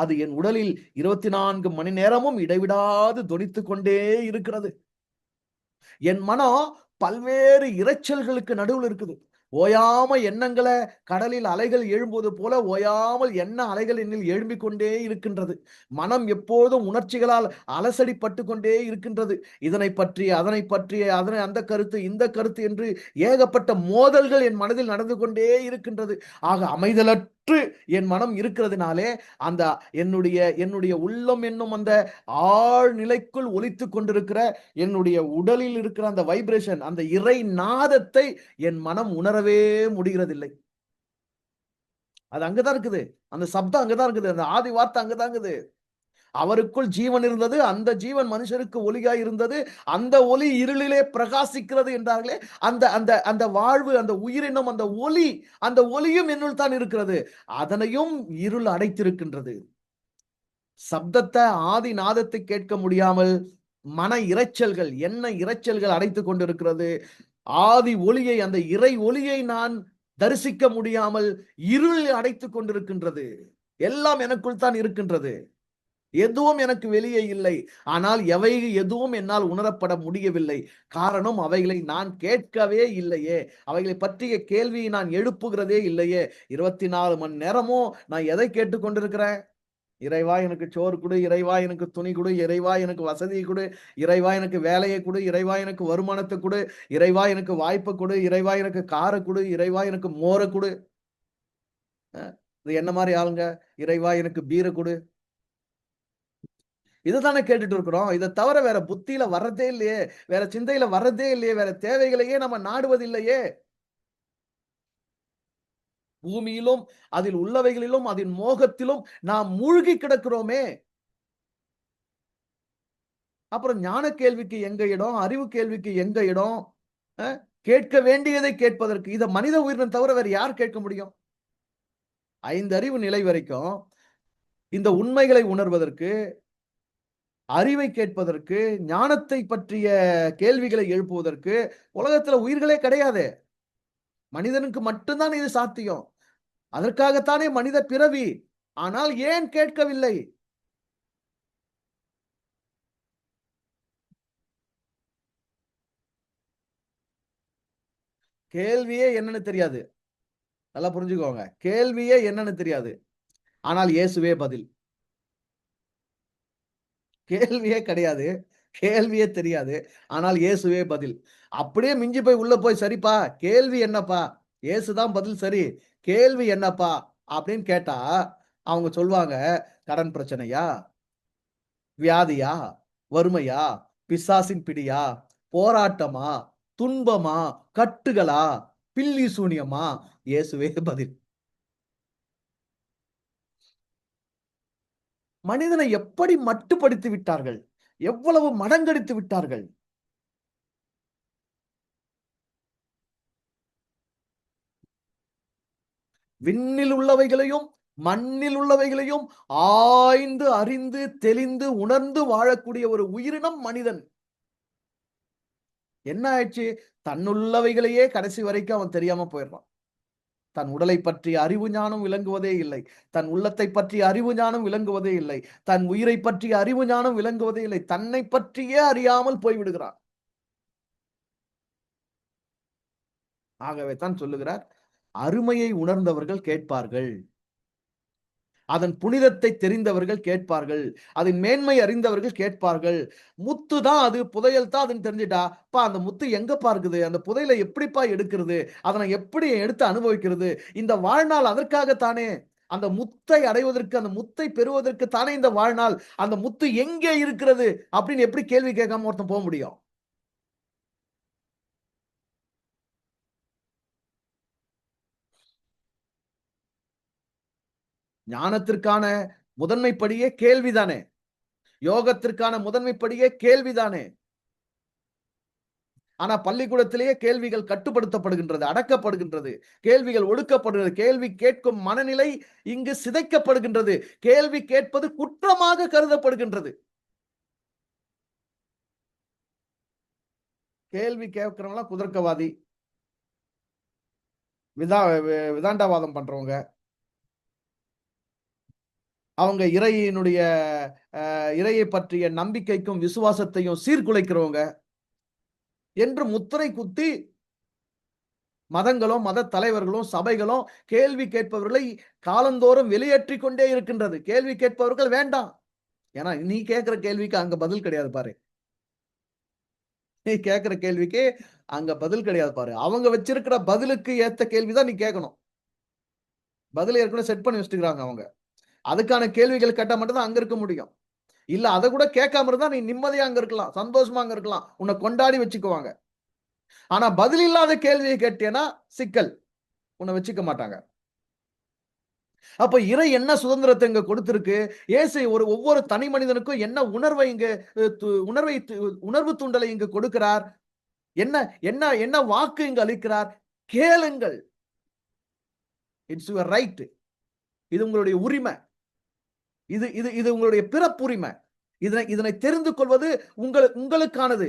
அது என் உடலில் 24 மணி நேரமும் இடைவிடாது தொனித்துக் கொண்டே இருக்கிறது. என் மனம் பல்வேறு இரைச்சல்களுக்கு நடுவில் இருக்குது. ஓயாம எண்ணங்களை கடலில் அலைகள் எழும்போது போல ஓயாமல் எண்ண அலைகள் என்னில் எழும்பிக் கொண்டே இருக்கின்றது. மனம் எப்போதும் உணர்ச்சிகளால் அலசடிப்பட்டு கொண்டே இருக்கின்றது. இதனை பற்றி அதனை பற்றி அதனை அந்த கருத்து இந்த கருத்து என்று ஏகப்பட்ட மோதல்கள் என் மனதில் நடந்து கொண்டே இருக்கின்றது. ஆக அமைதலற்று என் மனம் இருக்கிறதுனாலே அந்த என்னுடைய என்னுடைய உள்ளம் என்னும் அந்த ஆழ்நிலைக்குள் ஒலித்துக் கொண்டிருக்கிற என்னுடைய உடலில் இருக்கிற அந்த வைப்ரேஷன், அந்த இறை நாதத்தை என் மனம் உணரவே முடிகிறதில்லை. அது அங்கதான் இருக்குது. அந்த சப்தம் அங்கதான் இருக்குது. அந்த ஆதி வார்த்தை அங்கதான் இருக்குது. அவருக்குள் ஜீவன் இருந்தது. அந்த ஜீவன் மனுஷருக்கு ஒளியாய் இருந்தது. அந்த ஒளி இருளிலே பிரகாசிக்கிறது என்றார்களே, அந்த அந்த அந்த வாழ்வு, அந்த உயிரினும் அந்த ஒளி, அந்த ஒளியும் என்னுள் தான் இருக்கிறது. அதனையும் இருள் அடைத்திருக்கின்றது. சப்தத்தை ஆதி நாதத்தை கேட்க முடியாமல் மன இரைச்சல்கள், என்ன இரைச்சல்கள் அடைத்துக் கொண்டிருக்கிறது. ஆதி ஒளியை, அந்த இறை ஒளியை நான் தரிசிக்க முடியாமல் இருள் அடைத்துக் கொண்டிருக்கின்றது. எல்லாம் எனக்குள் தான் இருக்கின்றது. எதுவும் எனக்கு வெளியே இல்லை. ஆனால் எதுவும் என்னால் உணரப்பட முடியவில்லை. காரணம் அவைகளை நான் கேட்கவே இல்லையே. அவைகளை பற்றிய கேள்வியை நான் எழுப்புகிறதே இல்லையே. 24 மணி நேரமும் நான் எதை கேட்டுக் கொண்டிருக்கிறேன்? இறைவா எனக்கு சோறு கொடு, இறைவா எனக்கு துணி கொடு, இறைவா எனக்கு வசதி கொடு, இறைவா எனக்கு வேலையை கொடு, இறைவா எனக்கு வருமானத்தை கொடு, இறைவா எனக்கு வாய்ப்பை கொடு, இறைவா எனக்கு காரை கொடு, இறைவா எனக்கு மோரை கொடு. இது என்ன மாதிரி ஆளுங்க? இறைவா எனக்கு பீரை கொடு. இதுதானே கேட்டுட்டு இருக்கிறோம். இதை தவிர வேற புத்தியில வர்றதே இல்லையே, வேற சிந்தையில வர்றதே இல்லையே, வேற தேவைகளையே நம்ம நாடுவதில்லையே. பூமியிலும் அதில் உள்ளவைகளிலும் அதன் மோகத்திலும் நாம் மூழ்கி கிடக்கிறோமே. அப்புறம் ஞான கேள்விக்கு எங்க இடம், அறிவு கேள்விக்கு எங்க இடம்? கேட்க வேண்டியதை கேட்பதற்கு இத மனித உயிரினம் தவிர வேற யார் கேட்க முடியும்? 5 அறிவு நிலை வரைக்கும் இந்த உண்மைகளை உணர்வதற்கு, அறிவை கேட்பதற்கு, ஞானத்தை பற்றிய கேள்விகளை எழுப்புவதற்கு உலகத்துல உயிர்களே கிடையாது. மனிதனுக்கு மட்டும் தான் இது சாத்தியம். அதற்காகத்தானே மனித பிறவி. ஆனால் ஏன் கேட்கவில்லை? கேள்வியே என்னன்னு தெரியாது. நல்லா புரிஞ்சுக்கோங்க. கேள்வியே என்னன்னு தெரியாது. ஆனால் இயேசுவே பதில். கேள்வியே கிடையாது. கேள்வியே தெரியாது. ஆனால் இயேசுவே பதில். அப்படியே மிஞ்சி போய் உள்ள போய், "சரிப்பா, கேள்வி என்னப்பா? இயேசு தான் பதில் சரி. கேள்வி என்னப்பா?" அப்படின்னு கேட்டா, அவங்க சொல்வாங்க, "கடன் பிரச்சனையா? வியாதியா? வறுமையா? பிசாசின் பிடியா? போராட்டமா? துன்பமா? கட்டுகளா? பில்லி சூனியமா?" இயேசுவே பதில். மனிதனை எப்படி மட்டுப்படுத்தி விட்டார்கள்? எவ்வளவு மடங்கடித்து விட்டார்கள்? விண்ணில் உள்ளவைகளையும், மண்ணில் உள்ளவைகளையும் ஆய்ந்து, அறிந்து, தெளிந்து, உணர்ந்து வாழக்கூடிய ஒரு உயிரினம் மனிதன். என்ன ஆயிடுச்சு? தன்னுள்ளவைகளையே கடைசி வரைக்கும் அவன் தெரியாம போயிடுறான். தன் உடலை பற்றிய அறிவு ஞானம் விளங்குவதே இல்லை. தன் உள்ளத்தை பற்றிய அறிவு ஞானம் விளங்குவதே இல்லை. தன் உயிரை பற்றிய அறிவு ஞானம் விளங்குவதே இல்லை. தன்னை பற்றியே அறியாமல் போய்விடுகிறான். ஆகவே தான் சொல்லுகிறார், அருமையை உணர்ந்தவர்கள் கேட்பார்கள். அதன் புனிதத்தை தெரிந்தவர்கள் கேட்பார்கள். அதன் மேன்மை அறிந்தவர்கள் கேட்பார்கள். முத்து தான் அது, புதையல் தான் அதுன்னு தெரிஞ்சுட்டா, "அப்பா அந்த முத்து எங்கப்பா இருக்குது? அந்த புதையல எப்படிப்பா எடுக்கிறது? அத நான் எப்படி எடுத்து அனுபவிக்கிறது? இந்த வாழ்நாள் அதற்காகத்தானே. அந்த முத்தை அடைவதற்கு, அந்த முத்தை பெறுவதற்கு தானே இந்த வாழ்நாள். அந்த முத்து எங்கே இருக்கிறது?" அப்படின்னு எப்படி கேள்வி கேட்காம ஒருத்தன் போ முடியும்? ஞானத்திற்கான முதன்மைப்படியே கேள்விதானே. யோகத்திற்கான முதன்மைப்படியே கேள்விதானே. ஆனா பள்ளிக்கூடத்திலேயே கேள்விகள் கட்டுப்படுத்தப்படுகின்றது, அடக்கப்படுகின்றது. கேள்விகள் ஒடுக்கப்படுகிறது. கேள்வி கேட்கும் மனநிலை இங்கு சிதைக்கப்படுகின்றது. கேள்வி கேட்பது குற்றமாக கருதப்படுகின்றது. கேள்வி கேட்கிறவன்லாம் குதர்க்கவாதி, விதா விதாண்டாவாதம் பண்றவங்க, அவங்க இறையை பற்றிய நம்பிக்கைக்கும், விசுவாசத்தையும் சீர்குலைக்கிறவங்க என்று முத்திரை குத்தி மதங்களும், மத தலைவர்களும், சபைகளும் கேள்வி கேட்பவர்களை காலந்தோறும் வெளியேற்றிக் கொண்டே இருக்கின்றது. கேள்வி கேட்பவர்கள் வேண்டாம். ஏன்னா, நீ கேட்கிற கேள்விக்கு அங்க பதில் கிடையாது பாரு. நீ கேட்கிற கேள்விக்கு அங்க பதில் கிடையாது பாரு. அவங்க வச்சிருக்கிற பதிலுக்கு ஏத்த கேள்வி தான் நீ கேட்கணும். பதில ஏற்கனவே செட் பண்ணி வச்சுட்டுருக்காங்க அவங்க. அதுக்கான கேள்விகள் கேட்டா மட்டும் தான் அங்க இருக்க முடியும். இல்ல அத கூட கேட்காம இருந்தா நீ நிம்மதியா அங்க இருக்கலாம். சந்தோஷமா அங்க இருக்கலாம். உன்ன கொண்டாடி வச்சுக்குவாங்க. ஆனா பதில் இல்லாத கேள்விய கேட்டீன்னா சிக்கல். உன்ன வச்சுக்க மாட்டாங்க. அப்ப இறை என்ன சுதந்திரத்த இங்க கொடுத்திருக்கு? இயேசு ஒவ்வொரு தனி மனிதனுக்கும் என்ன உணர்வை இங்க அ து உணர்வை து உணர்வு தூண்டலை இங்கு கொடுக்கிறார்? என்ன என்ன என்ன வாக்கு இங்கு அளிக்கிறார்? கேளுங்கள். It's your right. இது உங்களுடைய உரிமை. இது இது இது உங்களுடைய பிறப்புரிமை. இதனை தெரிந்து கொள்வது உங்களுக்கானது.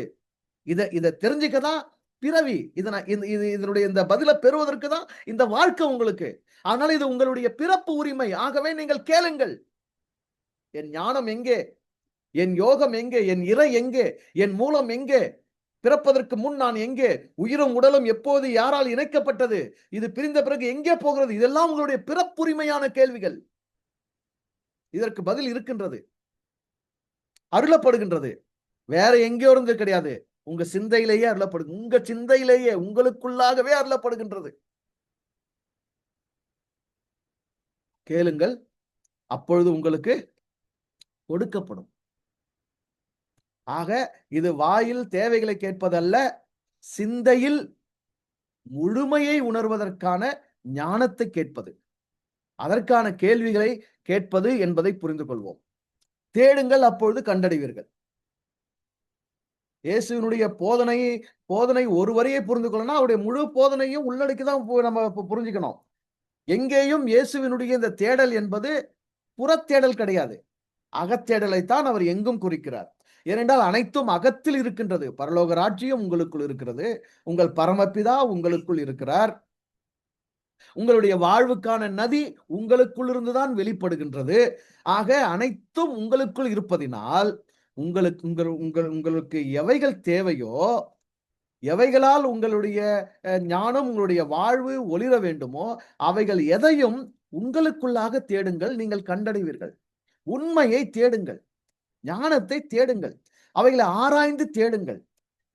இத இத தெரிஞ்சுக்க தான் பிறவி. இதன இது இது இதனுடைய இந்த பதில பெறுவதற்கு தான் இந்த வாழ்க்கை உங்களுக்கு. அதனால இது உங்களுடைய பிறப்பு உரிமை. ஆகவே நீங்கள் கேளுங்கள். என் ஞானம் எங்கே? என் யோகம் எங்கே? என் இறை எங்கே? என் மூலம் எங்கே? பிறப்பதற்கு முன் நான் எங்கே? உயிரும் உடலும் எப்போது யாரால் இணைக்கப்பட்டது? இது பிரிந்த பிறகு எங்கே போகிறது? இதெல்லாம் உங்களுடைய பிறப்புரிமையான கேள்விகள். இதற்கு பதில் இருக்கின்றது. அருளப்படுகின்றது. வேற எங்கேயோ இருந்து கிடையாது. உங்க சிந்தையிலேயே அருளப்படுது. உங்க சிந்தையிலேயே உங்களுக்குள்ளாகவே அருளப்படுகின்றது. கேளுங்கள். அப்பொழுது உங்களுக்கு கொடுக்கப்படும். ஆக இது வாயில் தேவைகளை கேட்பதல்ல, சிந்தையில் முழுமையை உணர்வதற்கான ஞானத்தை கேட்பது. அதற்கான கேள்விகளை கேட்பது என்பதை புரிந்து கொள்வோம். தேடுங்கள் அப்பொழுது கண்டடைவீர்கள். இயேசுவினுடைய போதனை ஒரு வரியை புரிந்து கொள்ளனா அவருடைய முழு போதனையும் உள்ளடக்கி தான் நம்ம புரிஞ்சுக்கணும். எங்கேயும் இயேசுவினுடைய இந்த தேடல் என்பது புறத்தேடல் கிடையாது. அகத்தேடலைத்தான் அவர் எங்கும் குறிக்கிறார். ஏனென்றால் அனைத்தும் அகத்தில் இருக்கின்றது. பரலோக ராஜ்யம் உங்களுக்குள் இருக்கிறது. உங்கள் பரமபிதா உங்களுக்குள் இருக்கிறார். உங்களுடைய வாழ்வுக்கான நதி உங்களுக்குள் இருந்துதான் வெளிப்படுகின்றது. ஆக அனைத்தும் உங்களுக்குள் இருப்பதினால் உங்களுக்கு எவைகள் தேவையோ, எவைகளால் உங்களுடைய ஞானம், உங்களுடைய வாழ்வு ஒளிர வேண்டுமோ, அவைகள் எதையும் உங்களுக்குள்ளாக தேடுங்கள். நீங்கள் கண்டடைவீர்கள். உண்மையை தேடுங்கள். ஞானத்தை தேடுங்கள். அவைகளை ஆராய்ந்து தேடுங்கள்.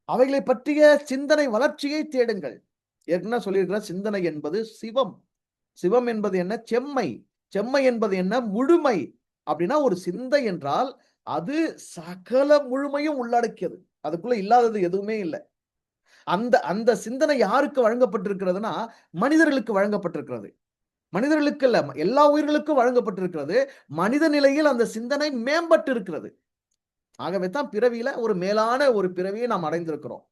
அவைகளை பற்றிய சிந்தனை வளர்ச்சியை தேடுங்கள். ஏற்கனவே சொல்லியிருக்கிற சிந்தனை என்பது சிவம். சிவம் என்பது என்ன? செம்மை. செம்மை என்பது என்ன? முழுமை. அப்படின்னா ஒரு சிந்தை என்றால் அது சகல முழுமையும் உள்ளடக்கியது. அதுக்குள்ள இல்லாதது எதுவுமே இல்லை. அந்த அந்த சிந்தனை யாருக்கு வழங்கப்பட்டிருக்கிறதுனா மனிதர்களுக்கு வழங்கப்பட்டிருக்கிறது. மனிதர்களுக்கு இல்ல, எல்லா உயிர்களுக்கும் வழங்கப்பட்டிருக்கிறது. மனித நிலையில் அந்த சிந்தனை மேம்பட்டு இருக்கிறது. ஆகவே தான் பிறவியில ஒரு மேலான ஒரு பிறவியை நாம் அடைந்திருக்கிறோம்.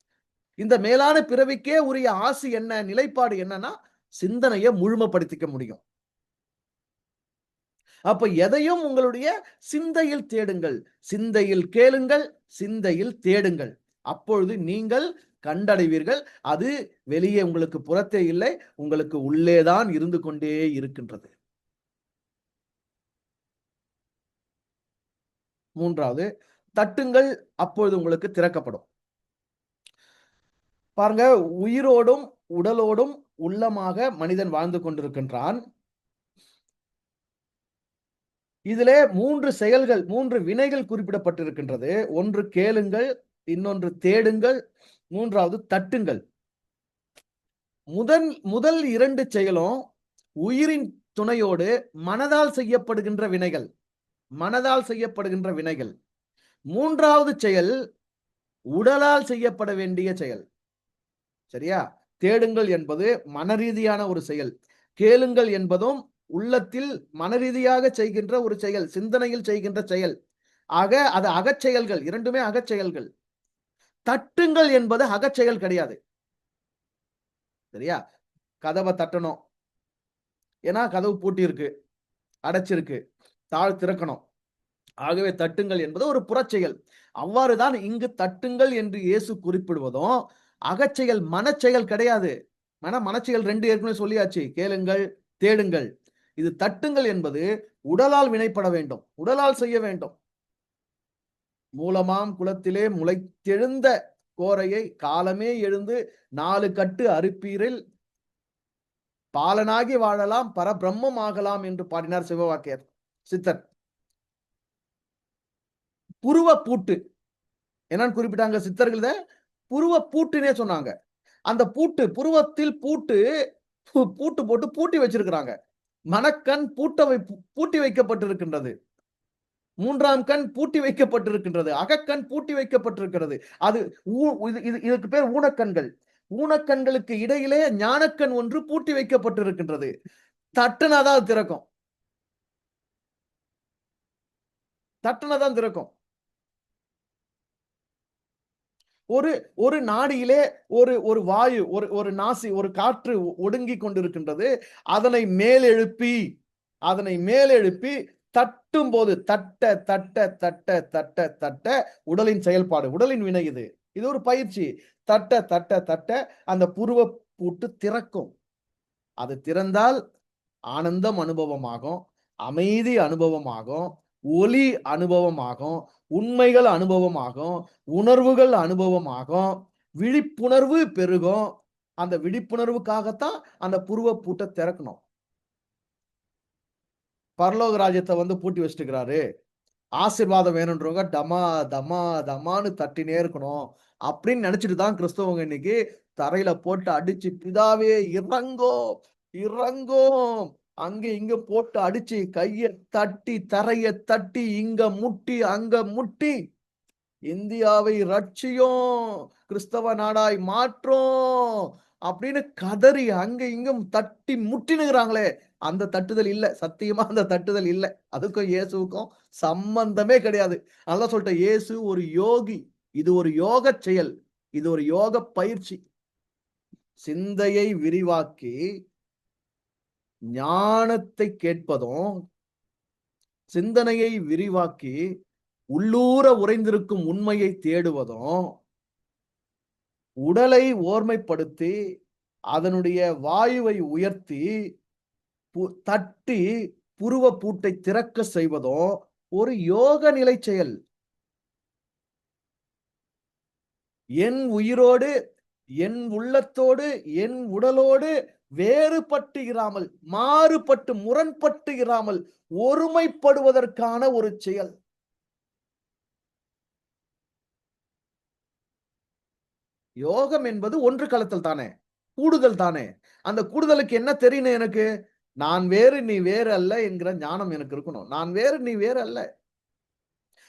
இந்த மேலான பிறவிக்கே உரிய ஆசி என்ன, நிலைப்பாடு என்னன்னா சிந்தனையை முழுமைப்படுத்திக்க முடியும். அப்ப எதையும் உங்களுடைய சிந்தையில் தேடுங்கள். சிந்தையில் கேளுங்கள், சிந்தையில் தேடுங்கள். அப்பொழுது நீங்கள் கண்டடைவீர்கள். அது வெளியே உங்களுக்கு புறத்தே இல்லை, உங்களுக்கு உள்ளேதான் இருந்து கொண்டே இருக்கின்றது. மூன்றாவது, தட்டுங்கள், அப்பொழுது உங்களுக்கு திறக்கப்படும். பாருங்க, உயிரோடும் உடலோடும் உள்ளமாக மனிதன் வாழ்ந்து கொண்டிருக்கின்றான். இதிலே 3 செயல்கள், 3 வினைகள் குறிப்பிடப்பட்டிருக்கின்றது. ஒன்று கேளுங்கள், இன்னொன்று தேடுங்கள், மூன்றாவது தட்டுங்கள். முதல் 2 செயலும் உயிரின் துணையோடு மனதால் செய்யப்படுகின்ற வினைகள். மனதால் செய்யப்படுகின்ற வினைகள். மூன்றாவது செயல் உடலால் செய்யப்பட வேண்டிய செயல். சரியா? தேடுங்கள் என்பது மனரீதியான ஒரு செயல். கேளுங்கள் என்பதும் உள்ளத்தில் மனரீதியாக செய்கின்ற ஒரு செயல், சிந்தனையில் செய்கின்ற செயல். ஆக அது அகச்செயல்கள், இரண்டுமே அகச்செயல்கள். தட்டுங்கள் என்பது அகச்செயல் கிடையாது. சரியா? கதவை தட்டணும். ஏன்னா கதவு பூட்டி இருக்கு, அடைச்சிருக்கு, தாழ் திறக்கணும். ஆகவே தட்டுங்கள் என்பது ஒரு புறச்செயல். அவ்வாறுதான் இங்கு தட்டுங்கள் என்று இயேசு குறிப்பிடுவதும் அகச்செயல், மனச்செயல் கிடையாது. மனச்செயல் 2 ஏற்கனவே சொல்லியாச்சு. கேளுங்கள், தேடுங்கள். இது தட்டுங்கள் என்பது உடலால் வினைப்பட வேண்டும், உடலால் செய்ய வேண்டும். மூலமாம் குளத்திலே முளைத்தெழுந்த கோரையை காலமே எழுந்து 4 கட்டு அறுப்பீரில் பாலனாகி வாழலாம், பரபிரம்மம் ஆகலாம் என்று பாடினார் சிவவாக்கியர் சித்தர். புருவ பூட்டு என்னன்னு குறிப்பிட்டாங்க சித்தர்கள்? புருவ பூட்டுனே சொன்னாங்க. அந்த பூட்டு, புருவத்தில் பூட்டு போட்டு பூட்டி வச்சிருக்கிறாங்க. மனக்கண் பூட்டி வைக்கப்பட்டிருக்கின்றது. 3ஆம் கண் பூட்டி வைக்கப்பட்டிருக்கின்றது. அகக்கண் பூட்டி வைக்கப்பட்டிருக்கிறது. அது இதுக்கு பேர் ஊனக்கண்கள். ஊனக்கண்களுக்கு இடையிலே ஞானக்கண் ஒன்று பூட்டி வைக்கப்பட்டிருக்கின்றது. தட்டுனாதான் திறக்கும். தட்டுனாதான் திறக்கும். ஒரு நாடியிலே ஒரு வாயு, ஒரு நாசி, ஒரு காற்று ஒடுங்கி கொண்டிருக்கின்றது. அதனை மேலெழுப்பி தட்டும் போது தட்ட தட்ட தட்ட தட்ட தட்ட உடலின் செயல்பாடு, உடலின் வினை இது. இது ஒரு பயிற்சி. தட்ட தட்ட தட்ட அந்த புருவ பூட்டு திறக்கும். அது திறந்தால் ஆனந்தம் அனுபவமாகும், அமைதி அனுபவமாகும், ஒலி அனுபவமாகும், உண்மைகள் அனுபவமாகும், உணர்வுகள் அனுபவமாகும், விழிப்புணர்வு பெருகும். அந்த விழிப்புணர்வுக்காகத்தான் அந்த புருவ பூட்டை திறக்கணும். பரலோக ராஜ்யத்தை பூட்டி வச்சிருக்கிறாரு, ஆசீர்வாதம் வேணும்ன்றவங்க டமா தமா தமான்னு தட்டினே இருக்கணும் அப்படின்னு நினைச்சிட்டு தான் கிறிஸ்தவங்க இன்னைக்கு தரையில போட்டு அடிச்சு, பிதாவே இறங்கும் இறங்கும் அங்க இங்க போட்டு அடிச்சு, கைய தட்டி, தரைய தட்டி, இங்க முட்டி அங்க முட்டி, இந்தியாவை ரட்சியும், கிறிஸ்தவ நாடாய் மாற்றும் அப்படின்னு கதறி அங்க இங்கும் தட்டி முட்டினுகிறாங்களே, அந்த தட்டுதல் இல்ல. சத்தியமா அந்த தட்டுதல் இல்ல. அதுக்கும் இயேசுவுக்கும் சம்பந்தமே கிடையாது. அதான் சொல்லிட்டேன், இயேசு ஒரு யோகி. இது ஒரு யோக செயல், இது ஒரு யோக பயிற்சி. சிந்தையை விரிவாக்கி ஞானத்தை கேட்பதும், சிந்தனையை விரிவாக்கி உள்ளூர உறைந்திருக்கும் உண்மையை தேடுவதும், உடலை ஓர்மைப்படுத்தி அதனுடைய வாயுவை உயர்த்தி தட்டி புருவ பூட்டை திறக்க செய்வதும் ஒரு யோக நிலை செயல். என் உயிரோடு, என் உள்ளத்தோடு, என் உடலோடு வேறுபட்டு இராமல், மாறுபட்டு, முரண்பட்டு இராமல் ஒருமைப்படுவதற்கான ஒரு செயல். யோகம் என்பது ஒன்று கலத்தல் தானே, கூடுதல் தானே. அந்த கூடுதலுக்கு என்ன தெரியணும் எனக்கு? நான் வேறு நீ வேறு அல்ல என்கிற ஞானம் எனக்கு இருக்கணும். நான் வேறு நீ வேறு அல்ல.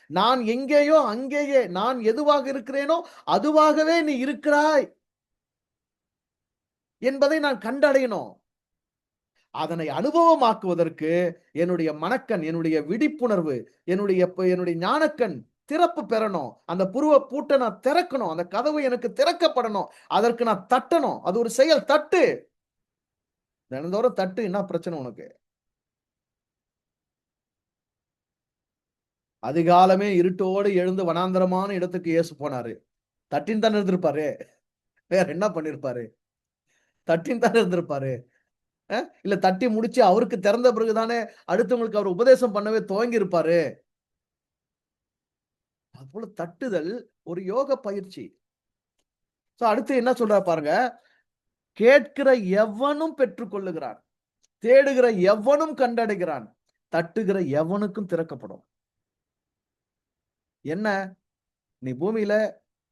நான் எங்கேயோ அங்கேயே, நான் எதுவாக இருக்கிறேனோ அதுவாகவே நீ இருக்கிறாய் என்பதை நான் கண்டடையணும். அதனை அனுபவமாக்குவதற்கு என்னுடைய மனக்கண், என்னுடைய விழிப்புணர்வு, என்னுடைய ஞானக்கண் திறப்பு பெறணும். அந்த புருவ பூட்டை நான் திறக்கணும். அந்த கதவு எனக்கு திறக்கப்படணும். அதற்கு நான் தட்டணும். அது ஒரு செயல். தட்டு. தினந்தோறும் தட்டு. என்ன பிரச்சனை உனக்கு? அதிகாலமே இருட்டோடு எழுந்து வனாந்தரமான இடத்துக்கு இயேசு போனாரு. தட்டின் தானே இருந்திருப்பாரு. வேற என்ன பண்ணிருப்பாரு? தட்டின் தானே இருந்திருப்பாரு. இல்ல தட்டி முடிச்சு அவருக்கு திறந்த பிறகுதானே அடுத்தவங்களுக்கு அவர் உபதேசம் பண்ணவே துவங்கி இருப்பாரு. அதுபோல தட்டுதல் ஒரு யோக பயிற்சி. அடுத்து என்ன சொல்றாரு பாருங்க. கேட்கிற எவனும் பெற்றுக் கொள்ளுகிறான், தேடுகிற எவனும் கண்டடைகிறான், தட்டுகிற எவனுக்கும் திறக்கப்படும். என்ன? நீ பூமியில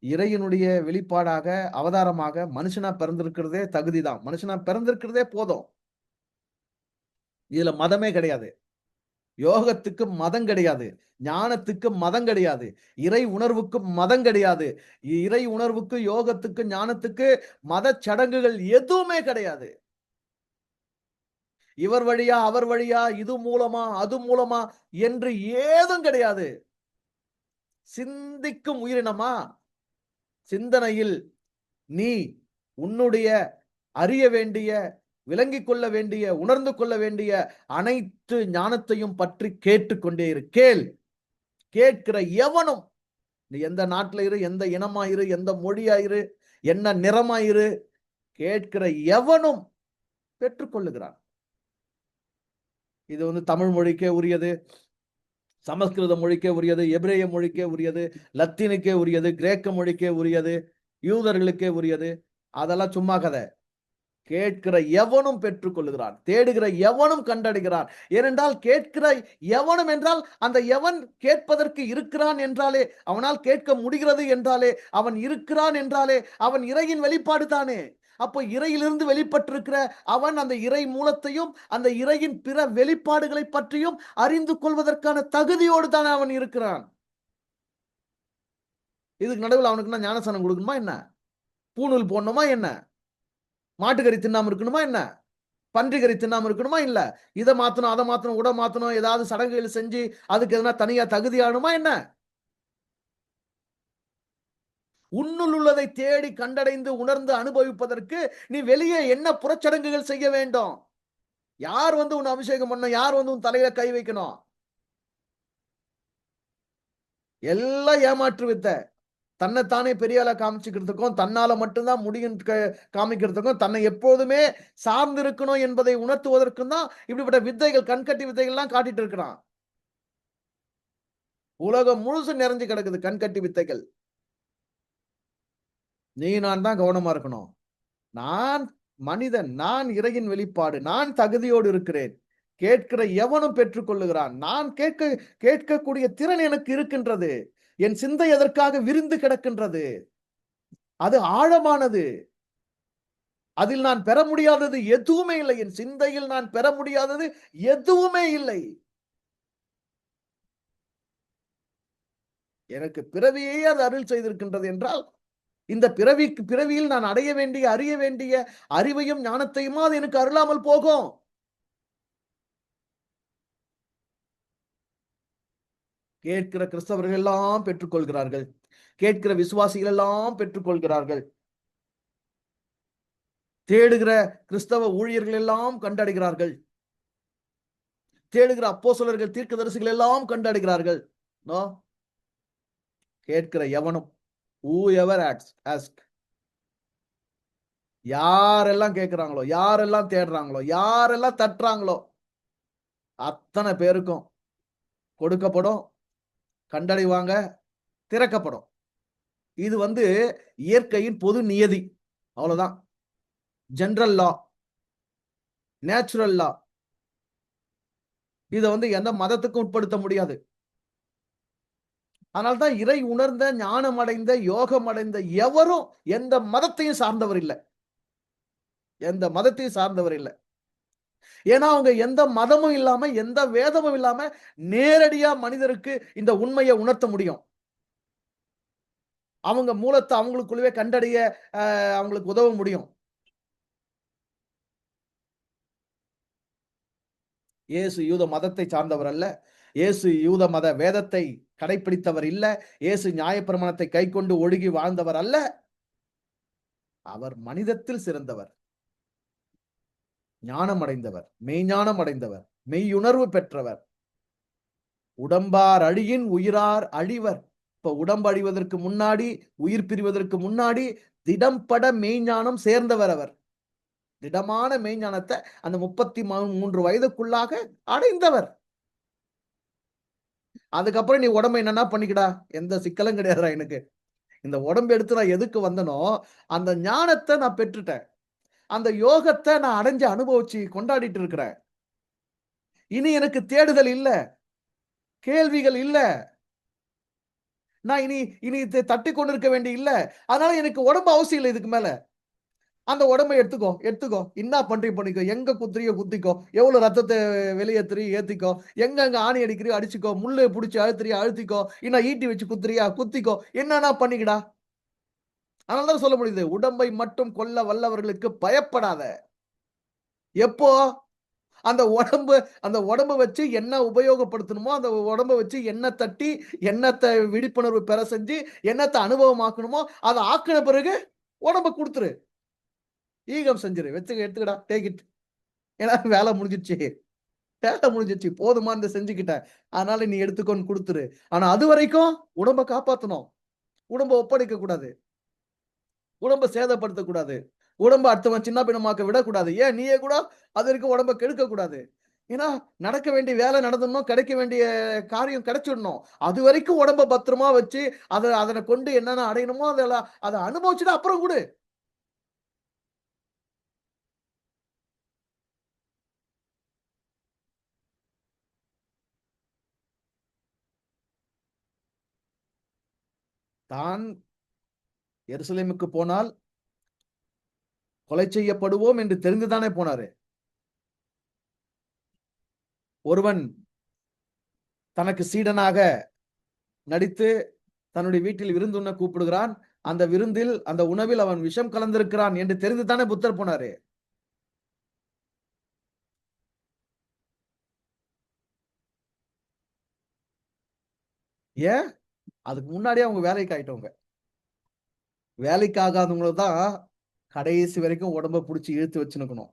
இறையினுடைய வெளிப்பாடாக, அவதாரமாக மனுஷனா பிறந்திருக்கிறதே தகுதிதான். மனுஷனா பிறந்திருக்கிறதே போதும். இதுல மதமே கிடையாது. யோகத்துக்கு மதம் கிடையாது. ஞானத்துக்கு மதம் கிடையாது. இறை உணர்வுக்கு மதம் கிடையாது. இறை உணர்வுக்கு, யோகத்துக்கு, ஞானத்துக்கு மத சடங்குகள் எதுவுமே கிடையாது. இவர் வழியா, அவர் வழியா, இது மூலமா, அது மூலமா என்று ஏதும் கிடையாது. சிந்திக்கும் உயிரினமா? சிந்தனையில் நீ உன்னுடைய அறிய வேண்டிய, விளங்கிக் கொள்ள வேண்டிய, உணர்ந்து கொள்ள வேண்டிய அனைத்து ஞானத்தையும் பற்றி கேட்டுக்கொண்டே இரு. கேள். கேட்கிற எவனும், நீ எந்த நாட்டில இரு, எந்த இனமாயிரு, எந்த மொழியாயிரு, என்ன நிறமாயிரு, கேட்கிற எவனும் பெற்றுக்கொள்ளுகிறான். இது தமிழ் மொழிக்கே உரியது, சமஸ்கிருத மொழிக்கே உரியது, எபிரேய மொழிக்கே உரியது, லத்தீனுக்கே உரியது, கிரேக்க மொழிக்கே உரியது, யூதர்களுக்கே உரியது. அதெல்லாம் சும்மா கதை. கேட்கிற எவனும் பெற்றுக் கொள்ளுகிறான், தேடுகிற எவனும் கண்டடைகிறான். ஏனென்றால் கேட்கிற எவனும் என்றால் அந்த எவன் கேட்பதற்கு இருக்கிறான் என்றாலே, அவனால் கேட்க முடிகிறது என்றாலே, அவன் இருக்கிறான் என்றாலே அவன் இறையின் வெளிப்பாடு தானே. அப்போ இறையிலிருந்து வெளிப்பட்டிருக்கிற அவன் அந்த இறை மூலத்தையும் அந்த இறையின் பிற வெளிப்பாடுகளை பற்றியும் அறிந்து கொள்வதற்கான தகுதியோடு தானே அவன் இருக்கிறான். இதுக்கு நடுவில் அவனுக்கு ஞானசனம் கொடுக்கணுமா என்ன? பூணூல் போடணுமா என்ன? மாட்டுக்கறி தின்னாம இருக்கணுமா என்ன? பன்றிக்கறி தின்னாம இருக்கணுமா இல்ல? இதை மாத்தணும், அதை மாத்தணும், உட மாத்தணும், ஏதாவது சடங்குகள் செஞ்சு அதுக்கு எதனா தனியா தகுதியானுமா என்ன? உன்னுள் உள்ளதை தேடி கண்டடைந்து உணர்ந்து அனுபவிப்பதற்கு நீ வெளியே என்ன புறச்சடங்குகள் செய்ய வேண்டும்? யார் உன்னை அபிஷேகம் பண்ணணும்? யார் உன் தலையில கை வைக்கணும்? எல்லாம் ஏமாற்று வித்தை. தன்னைத்தானே பெரிய ஆளா காமிச்சுக்கிறதுக்கும், தன்னால மட்டும்தான் முடியும் காமிக்கிறதுக்கும், தன்னை எப்போதுமே சார்ந்து இருக்கணும் என்பதை உணர்த்துவதற்கும் தான் இப்படிப்பட்ட வித்தைகள், கண்கட்டி வித்தைகள் எல்லாம் காட்டிட்டு இருக்கிறான். உலகம் முழுசும் நிறைஞ்சு கிடக்குது கண்கட்டி வித்தைகள். நீ நான் தான் கவனமா இருக்கணும். நான் மனிதன், நான் இறையின் வெளிப்பாடு, நான் தகுதியோடு இருக்கிறேன். கேட்கிற எவனும் பெற்றுக் கொள்ளுகிறான். நான் கேட்கக்கூடிய திறன் எனக்கு இருக்கின்றது. என் சிந்தை அதற்காக விரிந்து கிடக்கின்றது. அது ஆழமானது. அதில் நான் பெற முடியாதது எதுவுமே இல்லை. என் சிந்தையில் நான் பெற முடியாதது எதுவுமே இல்லை. எனக்கு பிறவியே அது அருள் செய்திருக்கின்றது என்றால், இந்த பிறவியில் நான் அடைய வேண்டிய, அறிய வேண்டிய அறிவையும் ஞானத்தையும் அது எனக்கு அருளாமல் போகும். கேட்கிற கிறிஸ்தவர்கள் எல்லாம் பெற்றுக்கொள்கிறார்கள். கேட்கிற விசுவாசிகள் எல்லாம் பெற்றுக்கொள்கிறார்கள். தேடுகிற கிறிஸ்தவ ஊழியர்கள் எல்லாம் கண்டடைகிறார்கள். தேடுகிற அப்போஸ்தலர்கள், தீர்க்கதரிசிகள் எல்லாம் கண்டடைகிறார்கள். நோ, கேட்கிற எவனும், whoever ask, யாரெல்லாம் கேட்கிறாங்களோ, யாரெல்லாம் தேடுறாங்களோ, யாரெல்லாம் தட்டுறாங்களோ, அத்தனை பேருக்கும் கொடுக்கப்படும், கண்டடைவாங்க, திறக்கப்படும். இது இயற்கையின் பொது நியதி. அவ்வளவுதான். ஜெனரல் லா, நேச்சுரல் லா. இத எந்த மதத்துக்கும் உட்படுத்த முடியாது. அதனால்தான் இறை உணர்ந்த, ஞானம் அடைந்த, யோகம் அடைந்த எவரும் எந்த மதத்தையும் சார்ந்தவர் இல்லை. எந்த மதத்தையும் சார்ந்தவர் இல்லை. ஏன்னா அவங்க எந்த மதமும் இல்லாம, எந்த வேதமும் இல்லாம நேரடியா மனிதருக்கு இந்த உண்மையை உணர்த்த முடியும். அவங்க மூலத்தை அவங்களுக்குள்ளவே கண்டடைய அவங்களுக்கு உதவ முடியும். இயேசு யூத மதத்தை சார்ந்தவர் அல்ல. இயேசு யூத மத வேதத்தை கடைபிடித்தவர் இல்ல. இயேசு நியாயப்பிரமாணத்தை கைக்கொண்டு ஒழுகி வாழ்ந்தவர் அல்ல. அவர் மனிதத்தில் சிறந்தவர், ஞானம் அடைந்தவர், மெய்ஞானம் அடைந்தவர், மெய்யுணர்வு பெற்றவர். உடம்பார் அழியின் உயிரார் அழிவர். இப்ப உடம்பு அழிவதற்கு முன்னாடி, உயிர் பிரிவதற்கு முன்னாடி திடம்பட மெய்ஞானம் சேர்ந்தவர் அவர். திடமான மெய்ஞானத்தை அந்த 33 வயதுக்குள்ளாக அடைந்தவர். அதுக்கப்புறம் நீ உடம்பு என்னன்னா பண்ணிக்கடா, எந்த சிக்கலும் கிடையாதுடா. எனக்கு இந்த உடம்பு எடுத்து நான் எதுக்கு வந்தனோ அந்த ஞானத்தை நான் பெற்றுட்டேன். அந்த யோகத்தை நான் அடைஞ்சு அனுபவிச்சு கொண்டாடிட்டு இருக்கிறேன். இனி எனக்கு தேடுதல் இல்ல, கேள்விகள் இல்ல. நான் இனி இனி தட்டி கொண்டிருக்க வேண்டிய இல்ல. அதனால எனக்கு உடம்பு அவசியம் இல்லை. இதுக்கு மேல அந்த உடம்பை எடுத்துக்கோ, என்ன பண்றீங்க பண்ணிக்கோ, எங்க குத்துறியோ குத்திக்கோ, எவ்வளவு ரத்தத்தை வெளியேத்துறியோ ஏத்திக்கோ, எங்க ஆணி அடிக்கிறியோ அடிச்சுக்கோ, முள்ளு பிடிச்சி அழுத்துறியோ அழுத்திக்கோ, இன்னும் ஈட்டி வச்சு குத்துறியா குத்திக்கோ, என்னன்னா பண்ணிக்கடா. அதனாலதான் சொல்ல முடியுது, உடம்பை மட்டும் கொல்ல வல்லவர்களுக்கு பயப்படாத. எப்போ அந்த உடம்பை வச்சு என்ன உபயோகப்படுத்தணுமோ அந்த உடம்பை வச்சு என்ன தட்டி, என்னத்தை விழிப்புணர்வு பெற செஞ்சு, என்னத்தை அனுபவமாக்கணுமோ அதை ஆக்கின பிறகு உடம்பை கொடுத்துரு. ஈகம் செஞ்சிரு, எடுத்துக்கடா, டேக் இட். ஏன்னா வேலை முடிஞ்சிருச்சு, போதுமா இந்த செஞ்சுக்கிட்டேன், அதனால நீ எடுத்துக்கோன்னு கொடுத்துரு. ஆனா அது வரைக்கும் உடம்ப காப்பாத்தணும், உடம்ப ஒப்படைக்க கூடாது, உடம்ப சேதப்படுத்த கூடாது, உடம்ப அடுத்தவன் சின்ன பின்னமாக்க விடக்கூடாது. ஏன் நீயே கூட அது வரைக்கும் உடம்ப கெடுக்க கூடாது. ஏன்னா நடக்க வேண்டிய வேலை நடந்துடணும், கிடைக்க வேண்டிய காரியம் கிடைச்சிடணும். அது வரைக்கும் உடம்ப பத்திரமா வச்சு அதனை கொண்டு என்னென்ன அடையணுமோ அதெல்லாம் அதை அனுபவிச்சுட்டு அப்புறம் கூட தான் எருசலேமுக்கு போனால் கொலை செய்யப்படுவோம் என்று தெரிந்துதானே போனாரு. ஒருவன் தனக்கு சீடனாக நடித்து தன்னுடைய வீட்டில் விருந்துண்ண கூப்பிடுகிறான். அந்த விருந்தில், அந்த உணவில் அவன் விஷம் கலந்திருக்கிறான் என்று தெரிந்துதானே புத்தர் போனாரு. ஏன்? அதுக்கு முன்னாடியே அவங்க வேலைக்கு ஆயிட்டவங்க. வேலைக்கு ஆகாதவங்களுக்கு தான் கடைசி வரைக்கும் உடம்ப பிடிச்சி இழுத்து வச்சுக்கணும்.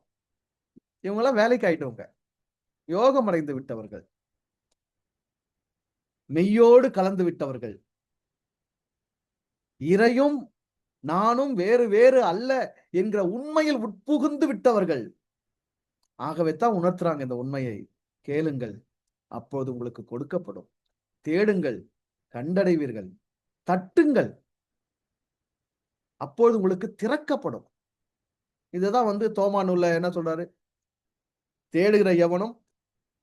இவங்க எல்லாம் வேலைக்கு ஆயிட்டவங்க, யோகம் அடைந்து விட்டவர்கள், மெய்யோடு கலந்து விட்டவர்கள், இறையும் நானும் வேறு வேறு அல்ல என்கிற உண்மையில் உட்புகுந்து விட்டவர்கள். ஆகவே தான் உணர்த்துறாங்க இந்த உண்மையை. கேளுங்கள், அப்போது உங்களுக்கு கொடுக்கப்படும். தேடுங்கள், கண்டடைவீர்கள். தட்டுங்கள், அப்பொழுது உங்களுக்கு திறக்கப்படும். இதுதான் தோமா நூல்ல என்ன சொல்றாரு? தேடுகிற எவனும்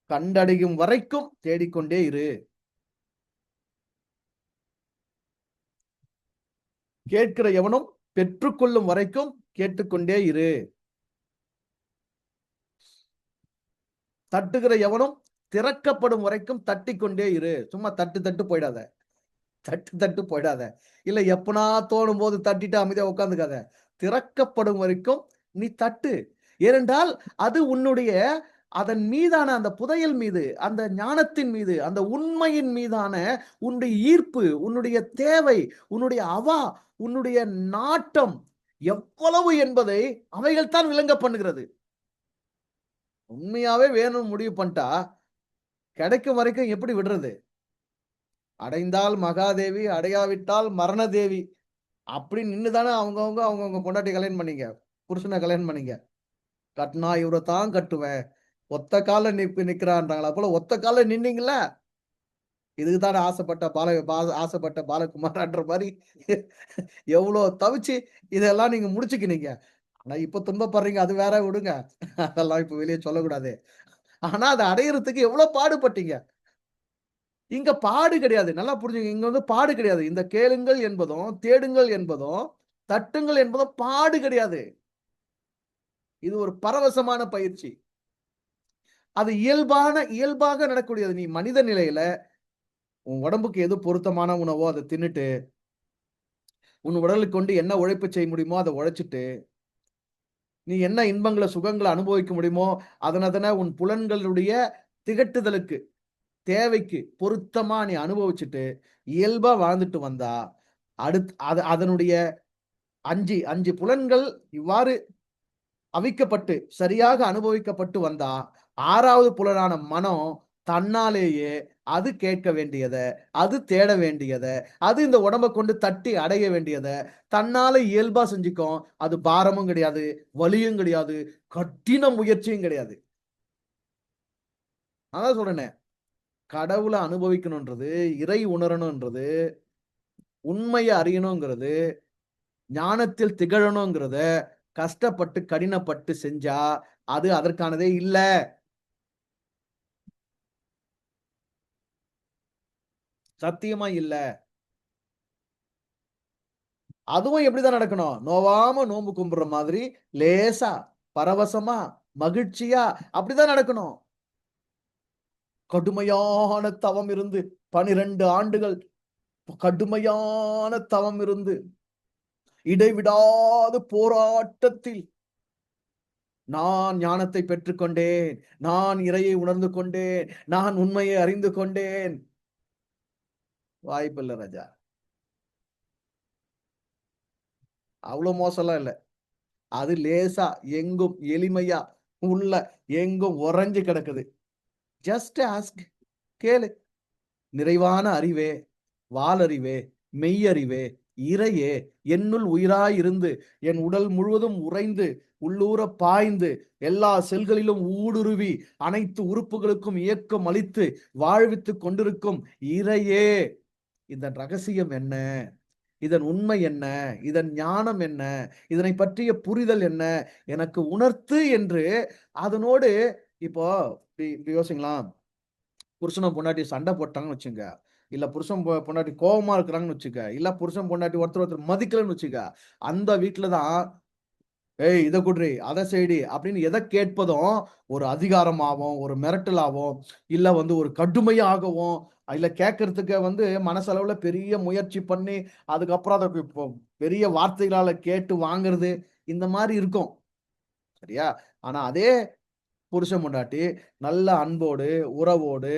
கண்டடையும் வரைக்கும் தேடிக்கொண்டே இரு. கேட்கிற எவனும் பெற்றுக்கொள்ளும் வரைக்கும் கேட்டுக்கொண்டே இரு. தட்டுகிற எவனும் திறக்கப்படும் வரைக்கும் தட்டிக்கொண்டே இரு. சும்மா தட்டு போயிடாத, தட்டு போயிடாத. இல்ல எப்பனா தோணும் போது தட்டிட்டு அமைதியா உட்காந்துக்காத. திறக்கப்படும் வரைக்கும் நீ தட்டு. ஏனென்றால் அது உன்னுடைய அதன் மீதான அந்த புதையல் மீது, அந்த ஞானத்தின் மீது, அந்த உண்மையின் மீதான உன்னுடைய ஈர்ப்பு, உன்னுடைய தேவை, உன்னுடைய உன்னுடைய நாட்டம் எவ்வளவு என்பதை அவைகள் தான் விளங்க பண்ணுகிறது. உண்மையாவே வேணும்னு முடிவு பண்ணிட்டா, கிடைக்கும் வரைக்கும் எப்படி விடுறது? அடைந்தால் மகாதேவி, அடையாவிட்டால் மரணதேவி. அப்படி நின்னு தானே அவங்கவங்க பொண்டாட்டிய கல்யாணம் பண்ணீங்க. புருஷன கல்யாணம் பண்ணீங்க. கட்டுனா இவர தான் கட்டுவேன். ஒத்த கால்ல நிக்கிறான்றாங்களா போல ஒத்த கால்ல நின்னீங்கல்ல. இதுக்கு தானே ஆசைப்பட்ட பாலகுமாரான்ற மாரி எவ்ளோ தவிச்சு இதெல்லாம் நீங்க முடிச்சுக்கினீங்க. ஆனா இப்ப துன்பப்படுறீங்க. அது வேற விடுங்க. அதெல்லாம் இப்ப வெளிய சொல்லக்கூடாது. ஆனா அத அடையறதுக்கு எவ்ளோ பாடுபட்டீங்க. இங்க பாடு கிடையாது. நல்லா புரிஞ்சுக்கங்க. இங்க வந்து பாடு கிடையாது. இந்த கேளுங்கள் என்பதும், தேடுங்கள் என்பதும், தட்டுங்கள் என்பதும் பாடு கிடையாது. இது ஒரு பரவசமான பயிற்சி. அது இயல்பாக நடக்கக்கூடியது. நீ மனித நிலையில உன் உடம்புக்கு எது பொருத்தமான உணவோ அத தின்னுட்டு, உன் உடலுக்கு கொண்டு என்ன உழைப்பு செய்ய முடியுமோ அத உழைச்சுட்டு, நீ என்ன இன்பங்கள, சுகங்கள அனுபவிக்க முடியுமோ, அதனதன உன் புலன்களுடைய திகட்டுதலுக்கு, தேவைக்கு பொருத்தமா நீ அனுபவிச்சுட்டு, இயல்பா வாழ்ந்துட்டு வந்தா, அதனுடைய 5 புலன்கள் இவ்வாறு அவிக்கப்பட்டு, சரியாக அனுபவிக்கப்பட்டு வந்தா, 6வது புலனான மனம் தன்னாலேயே அது கேட்க வேண்டியத, அது தேட வேண்டியத, அது இந்த உடம்ப கொண்டு தட்டி அடைய வேண்டியத, தன்னால இயல்பா செஞ்சுக்கும். அது பாரமும் கிடையாது, வலியும் கிடையாது, கடின முயற்சியும் கிடையாது. அதான் சொல்றேனே, கடவுள அனுபவிக்கணும்ன்றது, இறை உணரணும்ன்றது, உண்மைய அறியணும்ங்கிறது, ஞானத்தில் திகழணும்ங்கிறத, கஷ்டப்பட்டு, கடினப்பட்டு செஞ்சா, அது அதற்கானதே இல்ல. சத்தியமா இல்ல. அதுவும் எப்படிதான் நடக்கணும்? நோவாம நோன்பு கும்பிடுற மாதிரி, லேசா, பரவசமா, மகிழ்ச்சியா, அப்படிதான் நடக்கணும். கடுமையான தவம் இருந்து 12 ஆண்டுகள் கடுமையான தவம் இருந்து, இடைவிடாத போராட்டத்தில் நான் ஞானத்தை பெற்றுக்கொண்டேன். நான் இறையை உணர்ந்து கொண்டேன். நான் உண்மையை அறிந்து கொண்டேன். வாய்ப்பில்ல ராஜா. அவ்ளோ மோசம்லாம் இல்ல. அது லேசா, எங்கும் எளிமையா, உள்ள எங்கும் உறைஞ்சு கிடக்குது. Just ask. கேளு. நிறைவான அறிவே, வாலறிவே, மெய்யறிவே, இறையே, என்னுள் உயிராயிருந்து, என் உடல் முழுவதும் உறைந்து, உள்ளூர பாய்ந்து, எல்லா செல்களிலும் ஊடுருவி, அனைத்து உறுப்புகளுக்கும் இயக்கம் அளித்து, வாழ்வித்துக் கொண்டிருக்கும் இறையே, இதன் ரகசியம் என்ன? இதன் உண்மை என்ன? இதன் ஞானம் என்ன? இதனைப் பற்றிய புரிதல் என்ன? எனக்கு உணர்த்து என்று அதனோடு இப்போ இப்படி யோசிங்களேன். புருஷனும் பொண்டாட்டியும் சண்டை போட்டாங்கன்னு வச்சுங்க. இல்ல புருஷன் பொண்டாட்டி கோவமா இருக்கிறாங்கன்னு வச்சுக்க. இல்ல புருஷன் பொண்டாட்டி ஒருத்தர் மதிக்கலன்னு வச்சுக்க. அந்த வீட்ல தான், "ஏய் இத குட்றி, அத செய்டி" அப்படின்னு எத கேட்பதும் ஒரு அதிகாரமாவும், ஒரு மிரட்டலாவும், இல்ல வந்து ஒரு கடுமையாகவும், இல்ல கேட்கறதுக்கு வந்து மனசளவுல பெரிய முயற்சி பண்ணி, அதுக்கப்புறம் அத இப்போ பெரிய வார்த்தைகளால கேட்டு வாங்குறது, இந்த மாரி இருக்கும். சரியா? ஆனா அதே புருஷன் பொண்டாட்டி நல்ல அன்போடு, உறவோடு,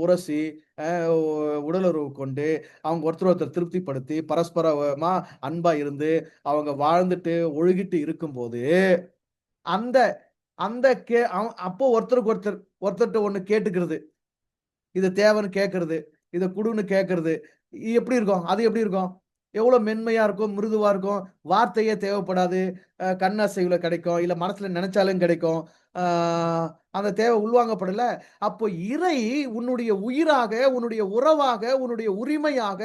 உரசி, அ உடலுறவு கொண்டு, அவங்க ஒருத்தர் திருப்திப்படுத்தி, பரஸ்பரமா அன்பா இருந்து, அவங்க வாழ்ந்துட்டு, ஒழுகிட்டு இருக்கும்போது, அந்த அந்த அப்போ ஒருத்தருக்கு ஒருத்தர், ஒருத்தர்ட்ட ஒண்ணு கேட்டுக்கிறது. இது தேவைன்னு கேட்கறது. இத குடுன்னு கேட்கறது. எப்படி இருக்கும்? அது எப்படி இருக்கும்? எவ்வளோ மென்மையா இருக்கும், மிருதுவா இருக்கும். வார்த்தையே தேவைப்படாது. கண் அசைவுல கிடைக்கும். இல்ல மனசுல நெனச்சாலும் கிடைக்கும். ஆ அந்த தேவை உள்வாங்கப்படல. அப்போ இறை உன்னுடைய உயிராக, உன்னுடைய உறவாக, உன்னுடைய உரிமையாக,